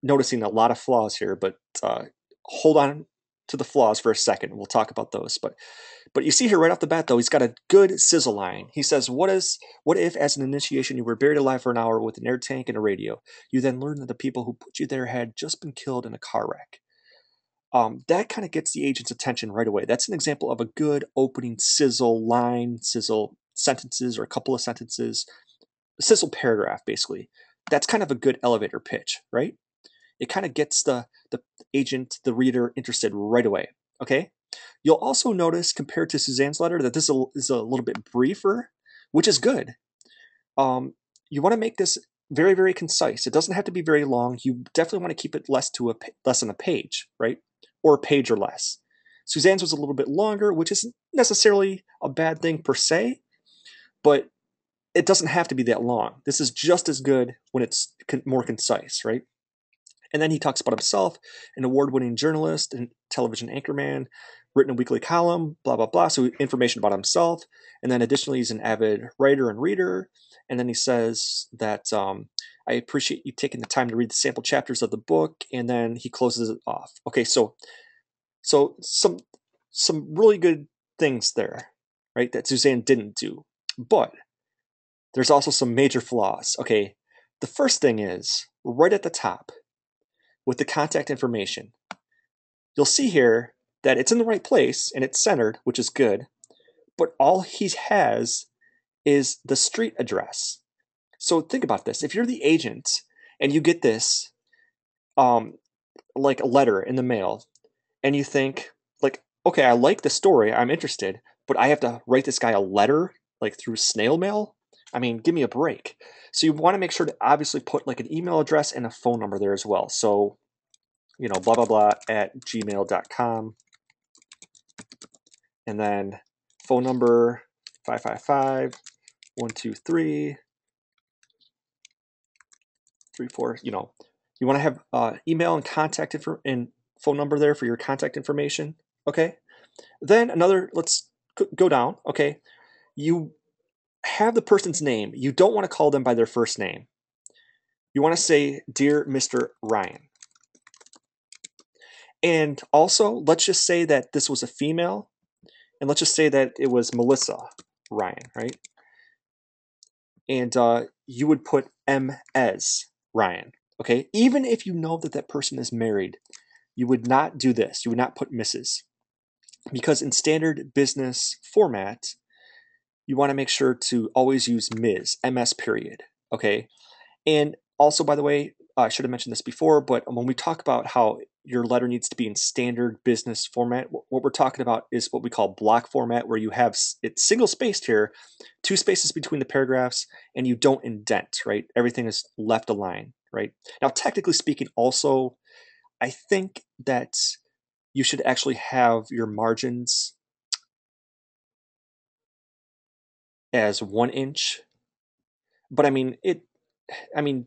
noticing a lot of flaws here, but hold on to the flaws for a second. We'll talk about those. But you see here right off the bat, though, he's got a good sizzle line. He says, what if, as an initiation, you were buried alive for an hour with an air tank and a radio? You then learned that the people who put you there had just been killed in a car wreck. That kind of gets the agent's attention right away. That's an example of a good opening sizzle line, sizzle sentences or a couple of sentences, sizzle paragraph, basically. That's kind of a good elevator pitch, right? It kind of gets the agent, the reader, interested right away. Okay. You'll also notice, compared to Suzanne's letter, that this is a little bit briefer, which is good. You want to make this very, very concise. It doesn't have to be very long. You definitely want to keep it less than a page, right? Or a page or less. Suzanne's was a little bit longer, which isn't necessarily a bad thing per se, but it doesn't have to be that long. This is just as good when it's more concise, right? And then he talks about himself, an award-winning journalist and television anchorman, written a weekly column, blah, blah, blah. So information about himself. And then additionally, he's an avid writer and reader. And then he says that I appreciate you taking the time to read the sample chapters of the book. And then he closes it off. Okay, so some really good things there, right, that Suzanne didn't do. But there's also some major flaws. Okay, the first thing is right at the top, with the contact information, you'll see here that it's in the right place and it's centered, which is good, but all he has is the street address. So think about this. If you're the agent and you get this, like a letter in the mail, and you think, like, okay, I like the story, I'm interested, but I have to write this guy a letter, like through snail mail? I mean, give me a break. So you want to make sure to obviously put like an email address and a phone number there as well. So, blah, blah, blah at gmail.com. And then phone number 555-123-34. You want to have email and contact and phone number there for your contact information. Okay. Then let's go down. Okay. You have the person's name. You don't want to call them by their first name. You want to say, Dear Mr. Ryan. And also, let's just say that this was a female, and let's just say that it was Melissa Ryan, right? And you would put M.S. Ryan, okay? Even if you know that that person is married, you would not do this. You would not put Mrs. Because in standard business format, you want to make sure to always use Ms., MS period, okay? And also, by the way, I should have mentioned this before, but when we talk about how your letter needs to be in standard business format, what we're talking about is what we call block format, where you have it single spaced here, 2 spaces between the paragraphs, and you don't indent, right? Everything is left aligned, right? Now, technically speaking, also, I think that you should actually have your margins as 1 inch But I mean,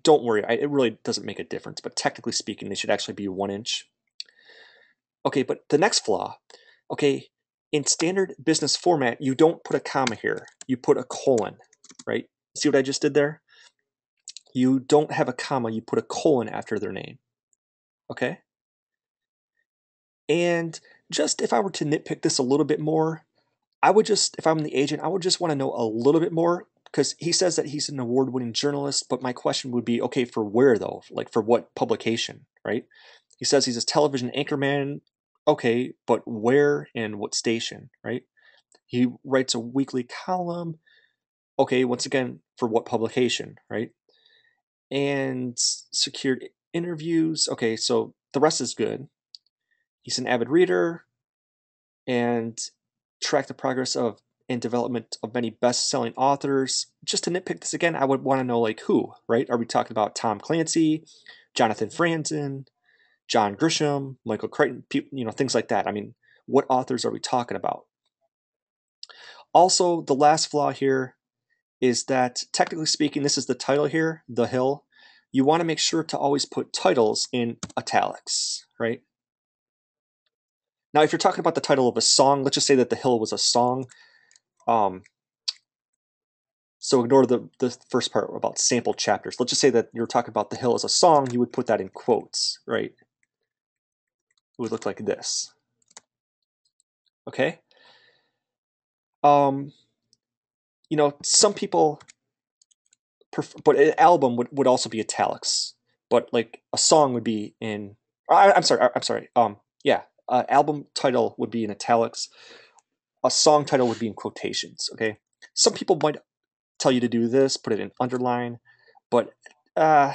don't worry. It really doesn't make a difference. But technically speaking, they should actually be 1 inch. Okay, but the next flaw, okay, in standard business format, you don't put a comma here. You put a colon, right? See what I just did there? You don't have a comma. You put a colon after their name, okay? And just if I were to nitpick this a little bit more, I would just, if I'm the agent, I would just want to know a little bit more because he says that he's an award-winning journalist, but my question would be, okay, for where though? Like for what publication, right? He says he's a television anchorman. Okay, but where and what station, right? He writes a weekly column. Okay, once again, for what publication, right? And secured interviews. Okay, so the rest is good. He's an avid reader and track the progress of and development of many best-selling authors. Just to nitpick this again, I would want to know like who, right? Are we talking about Tom Clancy, Jonathan Franzen, John Grisham, Michael Crichton, things like that? I mean, what authors are we talking about? Also, the last flaw here is that technically speaking, this is the title here, The Hill. You want to make sure to always put titles in italics, right? Now, if you're talking about the title of a song, let's just say that The Hill was a song. So ignore the first part about sample chapters. Let's just say that you're talking about The Hill as a song, you would put that in quotes, right? It would look like this. Okay? Um, some people prefer, but an album would also be italics. But like a song would be in I'm sorry. Yeah, album title would be in italics. A song title would be in quotations, okay? Some people might tell you to do this, put it in underline, but uh,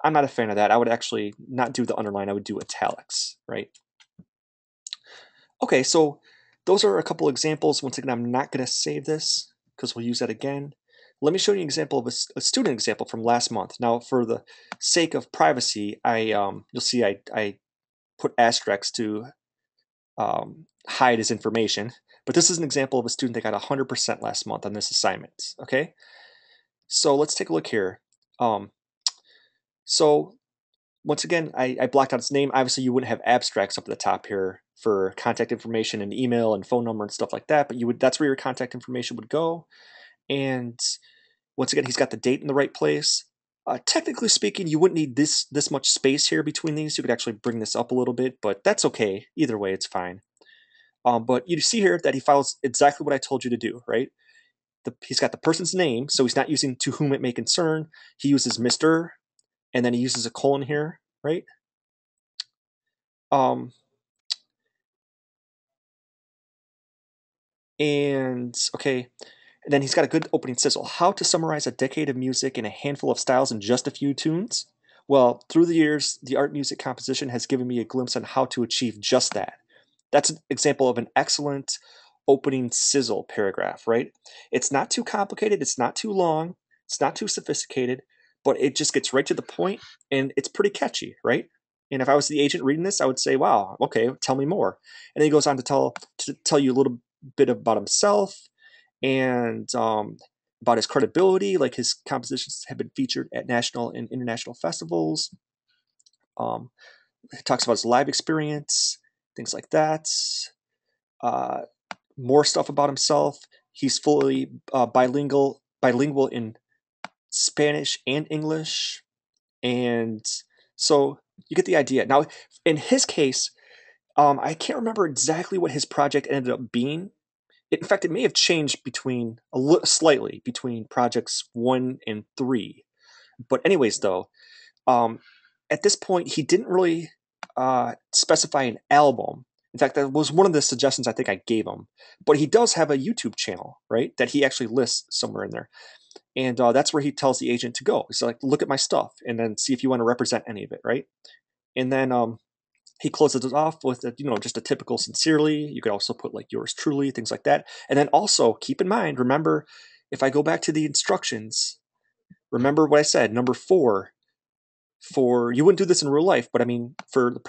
I'm not a fan of that. I would actually not do the underline. I would do italics, right? Okay, so those are a couple examples. Once again, I'm not going to save this because we'll use that again. Let me show you an example of a student example from last month. Now, for the sake of privacy, you'll see I put asterisks to hide his information. But this is an example of a student that got 100% last month on this assignment. Okay, so let's take a look here. So once again, I blocked out its name. Obviously, you wouldn't have abstracts up at the top here for contact information and email and phone number and stuff like that, but that's where your contact information would go. And once again, he's got the date in the right place. Technically speaking, you wouldn't need this much space here between these. You could actually bring this up a little bit, but that's okay. Either way, it's fine. But you see here that he follows exactly what I told you to do, right? He's got the person's name, so he's not using to whom it may concern. He uses Mr., and then he uses a colon here, right? And okay, and then he's got a good opening sizzle. How to summarize a decade of music in a handful of styles in just a few tunes? Well, through the years, the art music composition has given me a glimpse on how to achieve just that. That's an example of an excellent opening sizzle paragraph, right? It's not too complicated, it's not too long, it's not too sophisticated, but it just gets right to the point and it's pretty catchy, right? And if I was the agent reading this, I would say, "Wow, okay, tell me more." And then he goes on to tell you a little bit about himself and about his credibility. Like his compositions have been featured at national and international festivals. He talks about his live experience, things like that. Uh, More stuff about himself. He's fully bilingual in Spanish and English, and so you get the idea. Now, in his case, I can't remember exactly what his project ended up being. In fact, it may have changed slightly between projects 1 and 3. But anyways, though, um, at this point, he didn't really specify an album. In fact, that was one of the suggestions I think I gave him. But he does have a YouTube channel, right? That he actually lists somewhere in there, and that's where he tells the agent to go. He's like, "Look at my stuff, and then see if you want to represent any of it," right? And then he closes it off with just a typical sincerely. You could also put like yours truly, things like that. And then also keep in mind, remember, if I go back to the instructions, remember what I said. Number 4, for you wouldn't do this in real life, but I mean, for the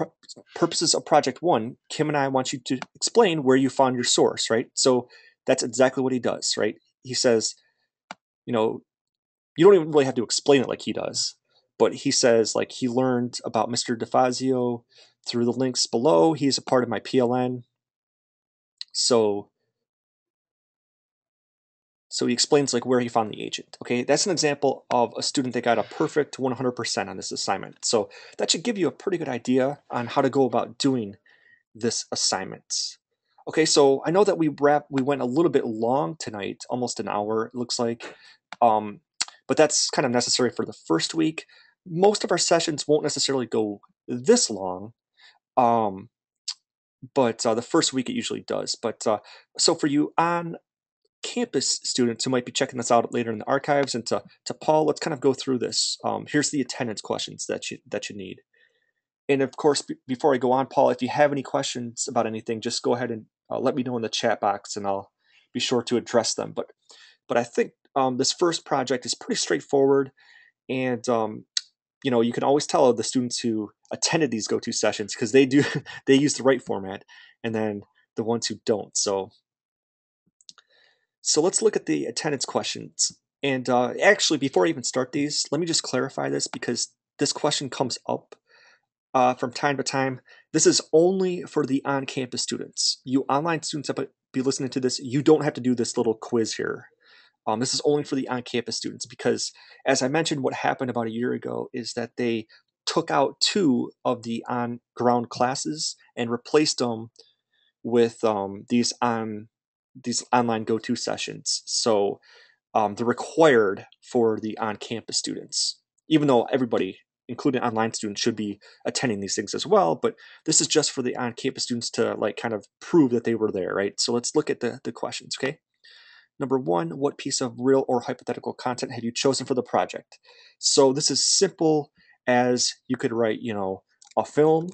purposes of project 1, Kim and I want you to explain where you found your source, right? So that's exactly what he does, right? He says, you know, you don't even really have to explain it like he does, but he says like he learned about Mr. DeFazio through the links below. He's a part of my PLN. So he explains like where he found the agent. Okay, that's an example of a student that got a perfect 100% on this assignment. So that should give you a pretty good idea on how to go about doing this assignment. Okay, so I know that we went a little bit long tonight, almost an hour, it looks like. But that's kind of necessary for the first week. Most of our sessions won't necessarily go this long, um, but the first week it usually does. But so for you on campus students who might be checking this out later in the archives, and to Paul, let's kind of go through this. Here's the attendance questions that you need. And of course, before I go on, Paul, if you have any questions about anything, just go ahead and let me know in the chat box, and I'll be sure to address them. But I think this first project is pretty straightforward, and you can always tell the students who attended these go-to sessions because they do they use the right format, and then the ones who don't. So let's look at the attendance questions. And actually, before I even start these, let me just clarify this because this question comes up from time to time. This is only for the on-campus students. You online students that be listening to this, you don't have to do this little quiz here. This is only for the on-campus students because, as I mentioned, what happened about a year ago is that they took out 2 of the on-ground classes and replaced them with these online go-to sessions. So they're required for the on-campus students, even though everybody, including online students, should be attending these things as well. But this is just for the on-campus students to like kind of prove that they were there, right? So let's look at the questions, okay? Number 1, what piece of real or hypothetical content have you chosen for the project? So this is simple as you could write, a film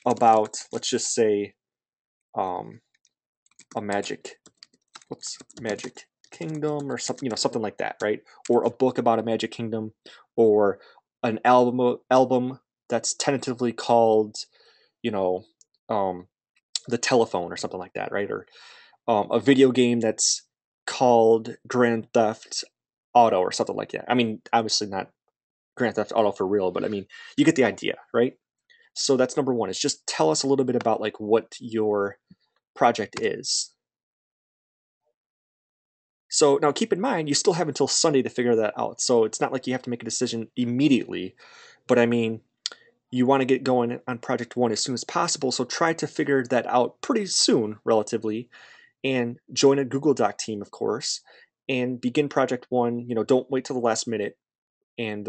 about, let's just say, um, a magic kingdom or something, something like that, right? Or a book about a magic kingdom, or an album that's tentatively called, you know, um, the telephone or something like that, right? Or a video game that's called Grand Theft Auto or something like that. I mean, obviously not Grand Theft Auto for real, but I mean, you get the idea, right? So that's number 1. Is just tell us a little bit about like what your project is. So now keep in mind, you still have until Sunday to figure that out. So it's not like you have to make a decision immediately, but I mean, you want to get going on project 1 as soon as possible. So try to figure that out pretty soon, relatively, and join a Google Doc team, of course, and begin project 1. Don't wait till the last minute. And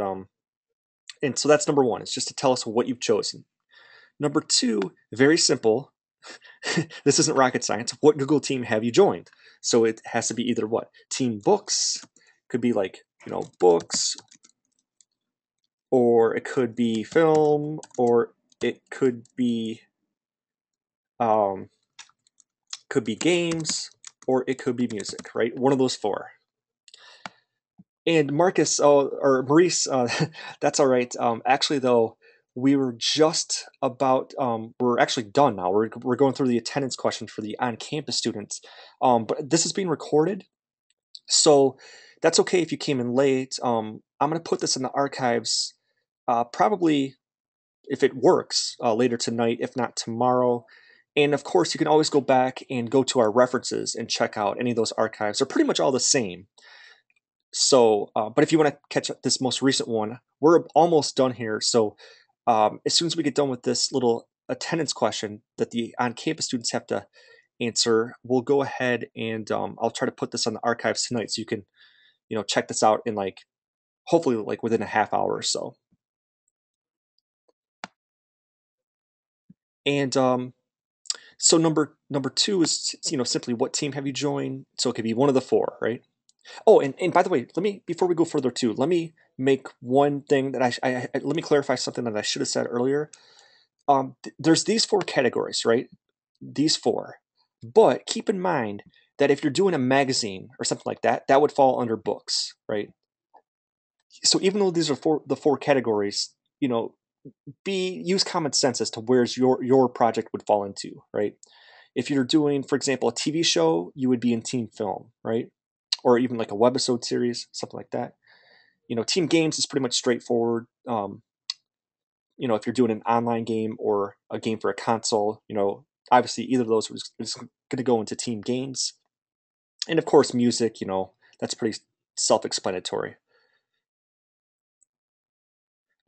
so that's number 1. It's just to tell us what you've chosen. Number 2, very simple. This isn't rocket science. What Google team have you joined? So it has to be either what? Team books, could be like, books, or it could be film, or it um, could be games, or it could be music, right? One of those 4. And Marcus, or Maurice, that's all right. Actually, though, we were just about, we're actually done now. We're going through the attendance questions for the on-campus students. But this is being recorded, so that's okay if you came in late. I'm going to put this in the archives, probably if it works, later tonight, if not tomorrow. And of course, you can always go back and go to our references and check out any of those archives. They're pretty much all the same. So, but if you want to catch up this most recent one, we're almost done here. So, as soon as we get done with this little attendance question that the on-campus students have to answer, we'll go ahead and I'll try to put this on the archives tonight, so you can, check this out in like hopefully like within a half hour or so. And so number 2 is, simply what team have you joined? So it could be one of the 4, right? Oh, and by the way, before we go further too, let me make one thing that let me clarify something that I should have said earlier. There's these 4 categories, right? These 4, but keep in mind that if you're doing a magazine or something like that, that would fall under books, right? So even though these are the 4 categories, use common sense as to where's your project would fall into, right? If you're doing, for example, a TV show, you would be in team film, right? or even like a webisode series, something like that. Team games is pretty much straightforward. If you're doing an online game or a game for a console, obviously either of those is going to go into team games. And of course, music, that's pretty self-explanatory.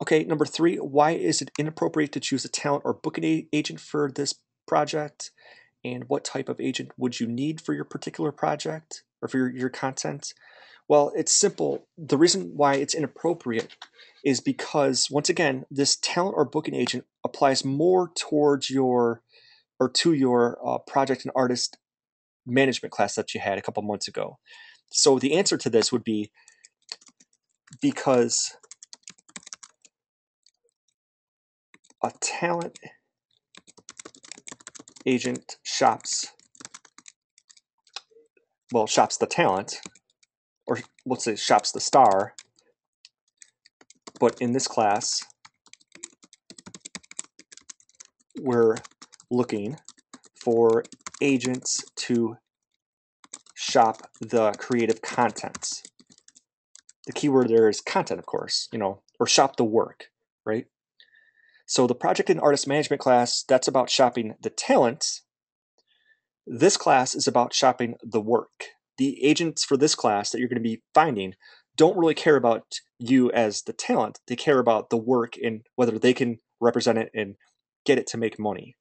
Okay, number 3, why is it inappropriate to choose a talent or booking agent for this project? And what type of agent would you need for your particular project or for your content? Well, it's simple. The reason why it's inappropriate is because, once again, this talent or booking agent applies more towards your or to your project and artist management class that you had a couple months ago. So the answer to this would be because a talent agent shops the talent, or let's say shops the star, but in this class, we're looking for agents to shop the creative contents. The keyword there is content, of course, or shop the work, right? So the project and artist management class, that's about shopping the talents. This class is about shopping the work. The agents for this class that you're going to be finding don't really care about you as the talent. They care about the work and whether they can represent it and get it to make money.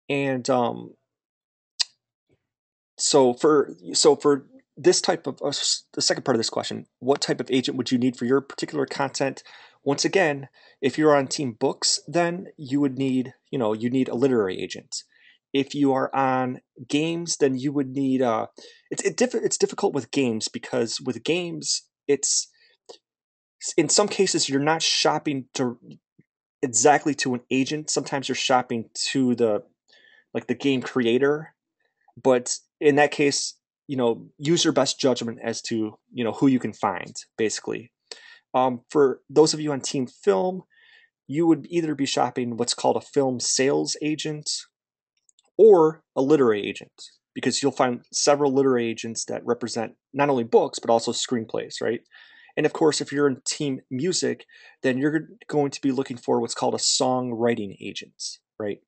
And so for this type of the second part of this question, what type of agent would you need for your particular content? Once again, if you're on team books, then you would need you need a literary agent. If you are on games, then you would need it's difficult with games, because with games it's in some cases you're not shopping to exactly to an agent. Sometimes you're shopping to the game creator, but in that case, use your best judgment as to who you can find, basically. For those of you on team film, you would either be shopping what's called a film sales agent or a literary agent, because you'll find several literary agents that represent not only books but also screenplays, right? And of course, if you're in team music, then you're going to be looking for what's called a songwriting agent, right?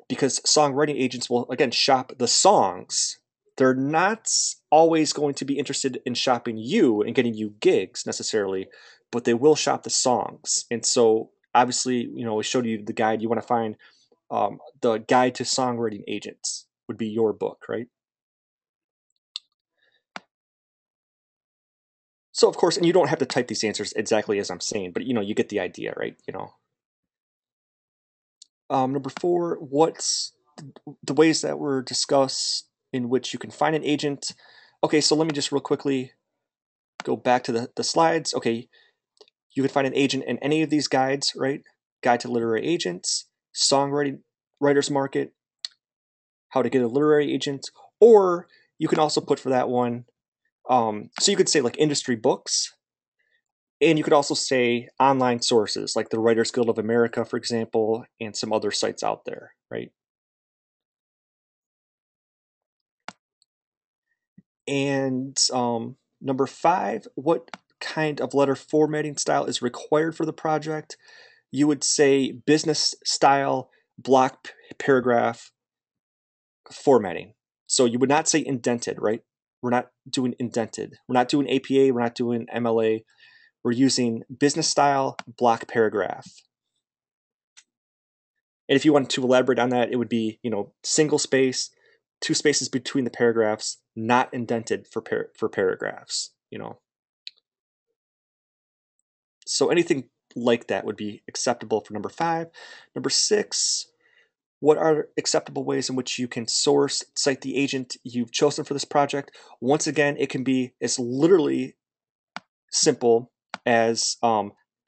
Because songwriting agents will, again, shop the songs. They're not always going to be interested in shopping you and getting you gigs necessarily, but they will shop the songs. And so obviously, we showed you the guide. You want to find the guide to songwriting agents would be your book, right? So of course, and you don't have to type these answers exactly as I'm saying, but you get the idea, right? Number 4, what's the ways that were discussed in which you can find an agent? Okay, so let me just real quickly go back to the slides. Okay, you can find an agent in any of these guides, right? Guide to literary agents, songwriting, writer's market, how to get a literary agent, or you can also put for that one, so you could say like industry books, and you could also say online sources like the Writers Guild of America, for example, and some other sites out there, right? And number 5, what kind of letter formatting style is required for the project? You would say business style block paragraph formatting. So you would not say indented, right? We're not doing indented. We're not doing APA. We're not doing MLA. We're using business style block paragraph. And if you want to elaborate on that, it would be, single space, 2 spaces between the paragraphs, not indented for paragraphs, So anything like that would be acceptable for number 5. Number 6, what are acceptable ways in which you can cite the agent you've chosen for this project? Once again, it can be as literally simple as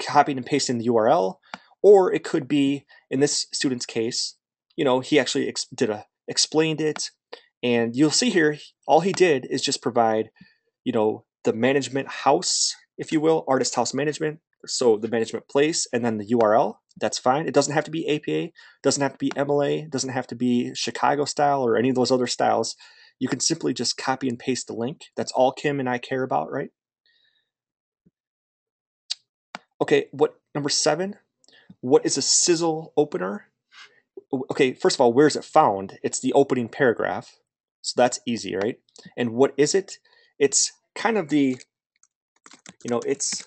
copying and pasting the URL, or it could be, in this student's case, he actually explained it, and you'll see here, all he did is just provide, the management house, if you will, artist house management, So the management place and then the URL, that's fine. It doesn't have to be APA, doesn't have to be MLA, doesn't have to be Chicago style or any of those other styles. You can simply just copy and paste the link. That's all Kim and I care about, right? Okay, what number 7? What is a sizzle opener? Okay, first of all, where is it found? It's the opening paragraph. So that's easy, right? And what is it? It's kind of it's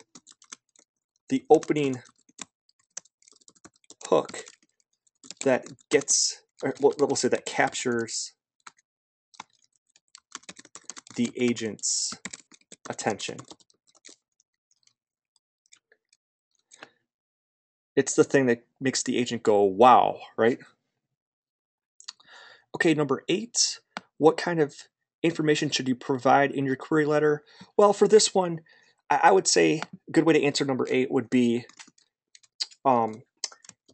the opening hook that gets, or we'll say that captures the agent's attention. It's the thing that makes the agent go, wow, right? Okay, number 8, what kind of information should you provide in your query letter? Well, for this one, I would say a good way to answer number 8 would be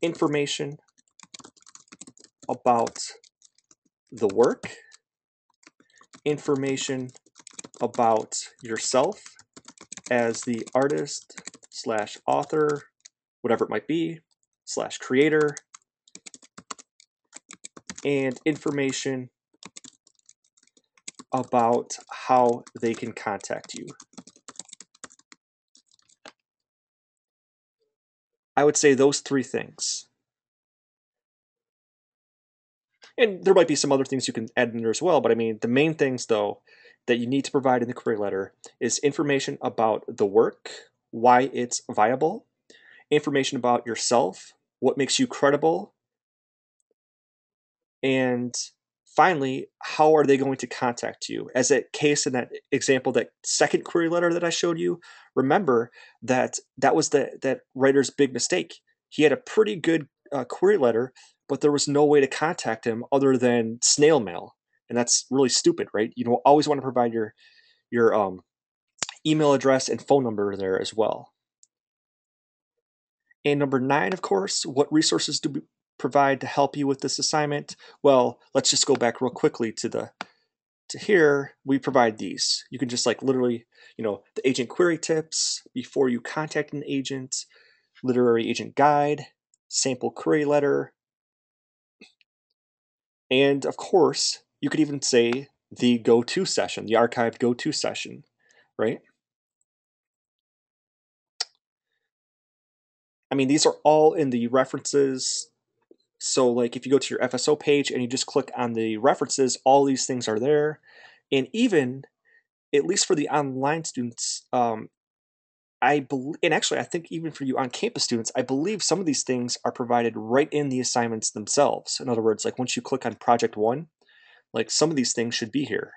information about the work, information about yourself as the artist slash author, whatever it might be, slash creator, and information about how they can contact you. I would say those 3 things. And there might be some other things you can add in there as well, but I mean, the main things though that you need to provide in the query letter is information about the work, why it's viable, information about yourself, what makes you credible, and finally, how are they going to contact you? As a case in that example, that second query letter that I showed you, remember that that was that writer's big mistake. He had a pretty good query letter, but there was no way to contact him other than snail mail, and that's really stupid, right? You don't always want to provide your email address and phone number there as well. And number 9, of course, what resources do we provide to help you with this assignment? Well, let's just go back real quickly to here. We provide these. You can just like literally, the agent query tips before you contact an agent, literary agent guide, sample query letter, and of course, you could even say the go-to session, the archived go-to session, right? I mean, these are all in the references. So like if you go to your FSO page and you just click on the references, all these things are there. And even, at least for the online students, I believe, and actually I think even for you on-campus students, I believe some of these things are provided right in the assignments themselves. In other words, like once you click on Project 1, like some of these things should be here.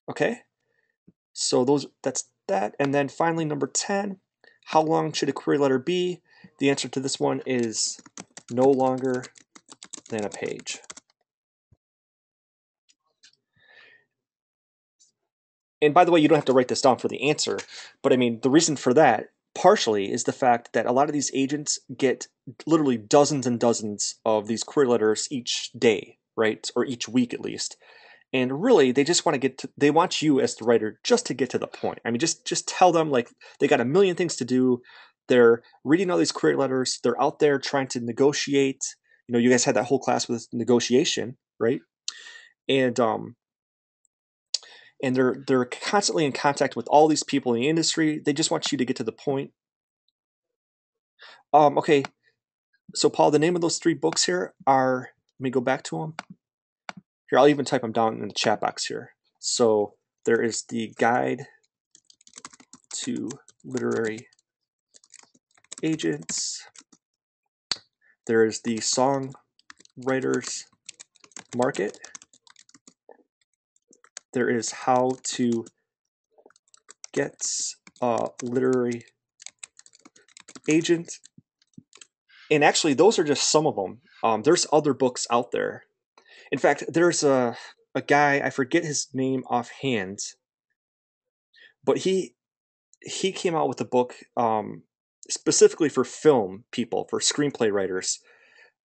Okay, so that's that. And then finally, number 10, how long should a query letter be? The answer to this one is no longer than a page. And by the way, you don't have to write this down for the answer, but I mean, the reason for that partially is the fact that a lot of these agents get literally dozens and dozens of these query letters each day, right? Or each week at least. And really, they just want to they want you as the writer just to get to the point. I mean, just tell them like they got a million things to do. They're reading all these query letters. They're out there trying to negotiate. You guys had that whole class with negotiation, right? And they're constantly in contact with all these people in the industry. They just want you to get to the point. Okay, so Paul, the name of those 3 books here are, let me go back to them. Here, I'll even type them down in the chat box here. So there is the Guide to Literary Agents. There is the Songwriters Market. There is How to Get a Literary Agent. And actually, those are just some of them. There's other books out there. In fact, there's a guy, I forget his name offhand, but he came out with a book specifically for film people, for screenplay writers,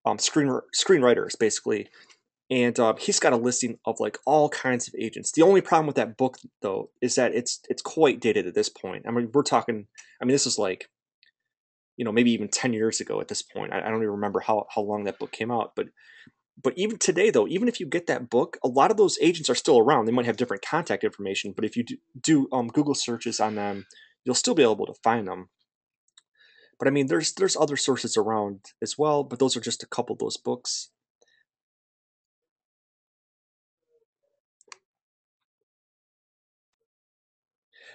screenwriters basically. and he's got a listing of like all kinds of agents. The only problem with that book though is that it's quite dated at this point. I mean, we're talking. I mean, this is like, maybe even 10 years ago at this point. I don't even remember how long that book came out, but even today though, even if you get that book, a lot of those agents are still around. They might have different contact information, but if you do Google searches on them, you'll still be able to find them. But I mean, there's other sources around as well, but those are just a couple of those books.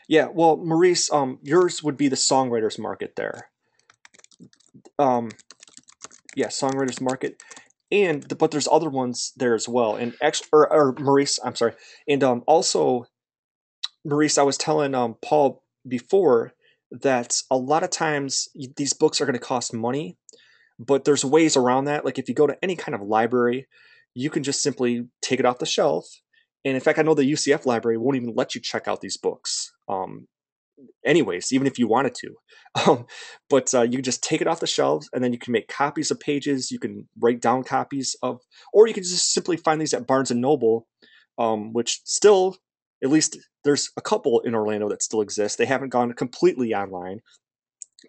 Yeah, well, Maurice, yours would be the songwriters market there. Um, yeah, songwriters market, but there's other ones there as well. And actually, or Maurice, I'm sorry, and also Maurice, I was telling Paul before that a lot of times these books are going to cost money, but there's ways around that. Like if you go to any kind of library, you can just simply take it off the shelf. And in fact, I know the UCF library won't even let you check out these books. Anyways, even if you wanted to. Um, but you can just take it off the shelves, and then you can make copies of pages. You can write down copies of, or you can just simply find these at Barnes and Noble, which still, at least there's a couple in Orlando that still exist. They haven't gone completely online,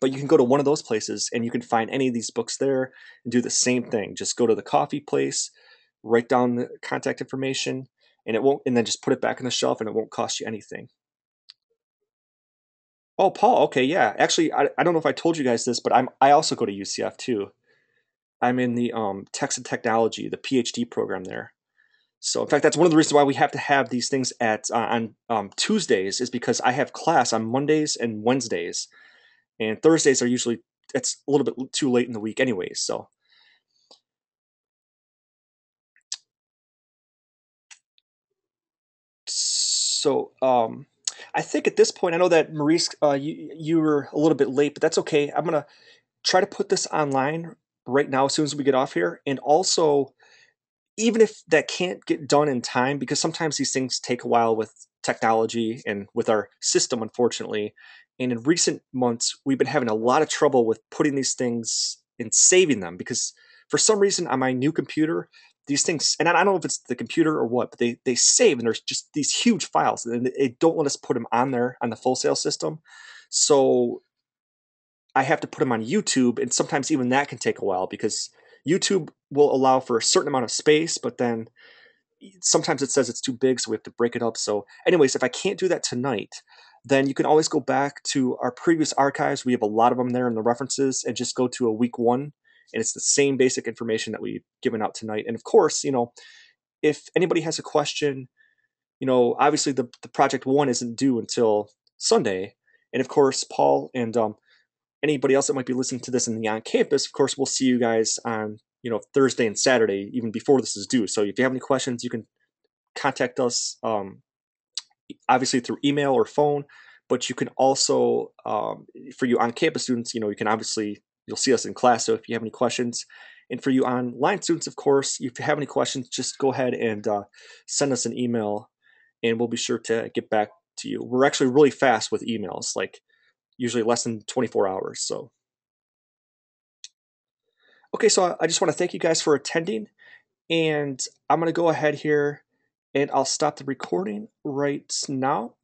but you can go to one of those places and you can find any of these books there and do the same thing. Just go to the coffee place, write down the contact information, and it won't, and then just put it back on the shelf, and it won't cost you anything. Oh, Paul. Okay, yeah. Actually, I don't know if I told you guys this, but I also go to UCF too. I'm in the Text and Technology, the PhD program there. So, in fact, that's one of the reasons why we have to have these things at on Tuesdays, is because I have class on Mondays and Wednesdays, and Thursdays are usually, it's a little bit too late in the week, anyways. So I think at this point, I know that Maurice, you were a little bit late, but that's okay. I'm gonna try to put this online right now as soon as we get off here, and also, even if that can't get done in time, because sometimes these things take a while with technology and with our system, unfortunately. And in recent months, we've been having a lot of trouble with putting these things and saving them, because for some reason on my new computer, these things, and I don't know if it's the computer or what, but they save, and there's just these huge files, and they don't let us put them on there on the Full Sail system. So I have to put them on YouTube, and sometimes even that can take a while, because YouTube will allow for a certain amount of space, but then sometimes it says it's too big, so we have to break it up. So, anyways, if I can't do that tonight, then you can always go back to our previous archives. We have a lot of them there in the references, and just go to a week one, and it's the same basic information that we've given out tonight. And of course, if anybody has a question, obviously the project one isn't due until Sunday. And of course, Paul and anybody else that might be listening to this in the on campus, of course, we'll see you guys on Thursday and Saturday, even before this is due. So if you have any questions, you can contact us, obviously through email or phone, but you can also, for you on campus students, you can obviously, you'll see us in class. So if you have any questions, and for you online students, of course, if you have any questions, just go ahead and send us an email, and we'll be sure to get back to you. We're actually really fast with emails, like usually less than 24 hours. So okay, so I just want to thank you guys for attending, and I'm going to go ahead here and I'll stop the recording right now.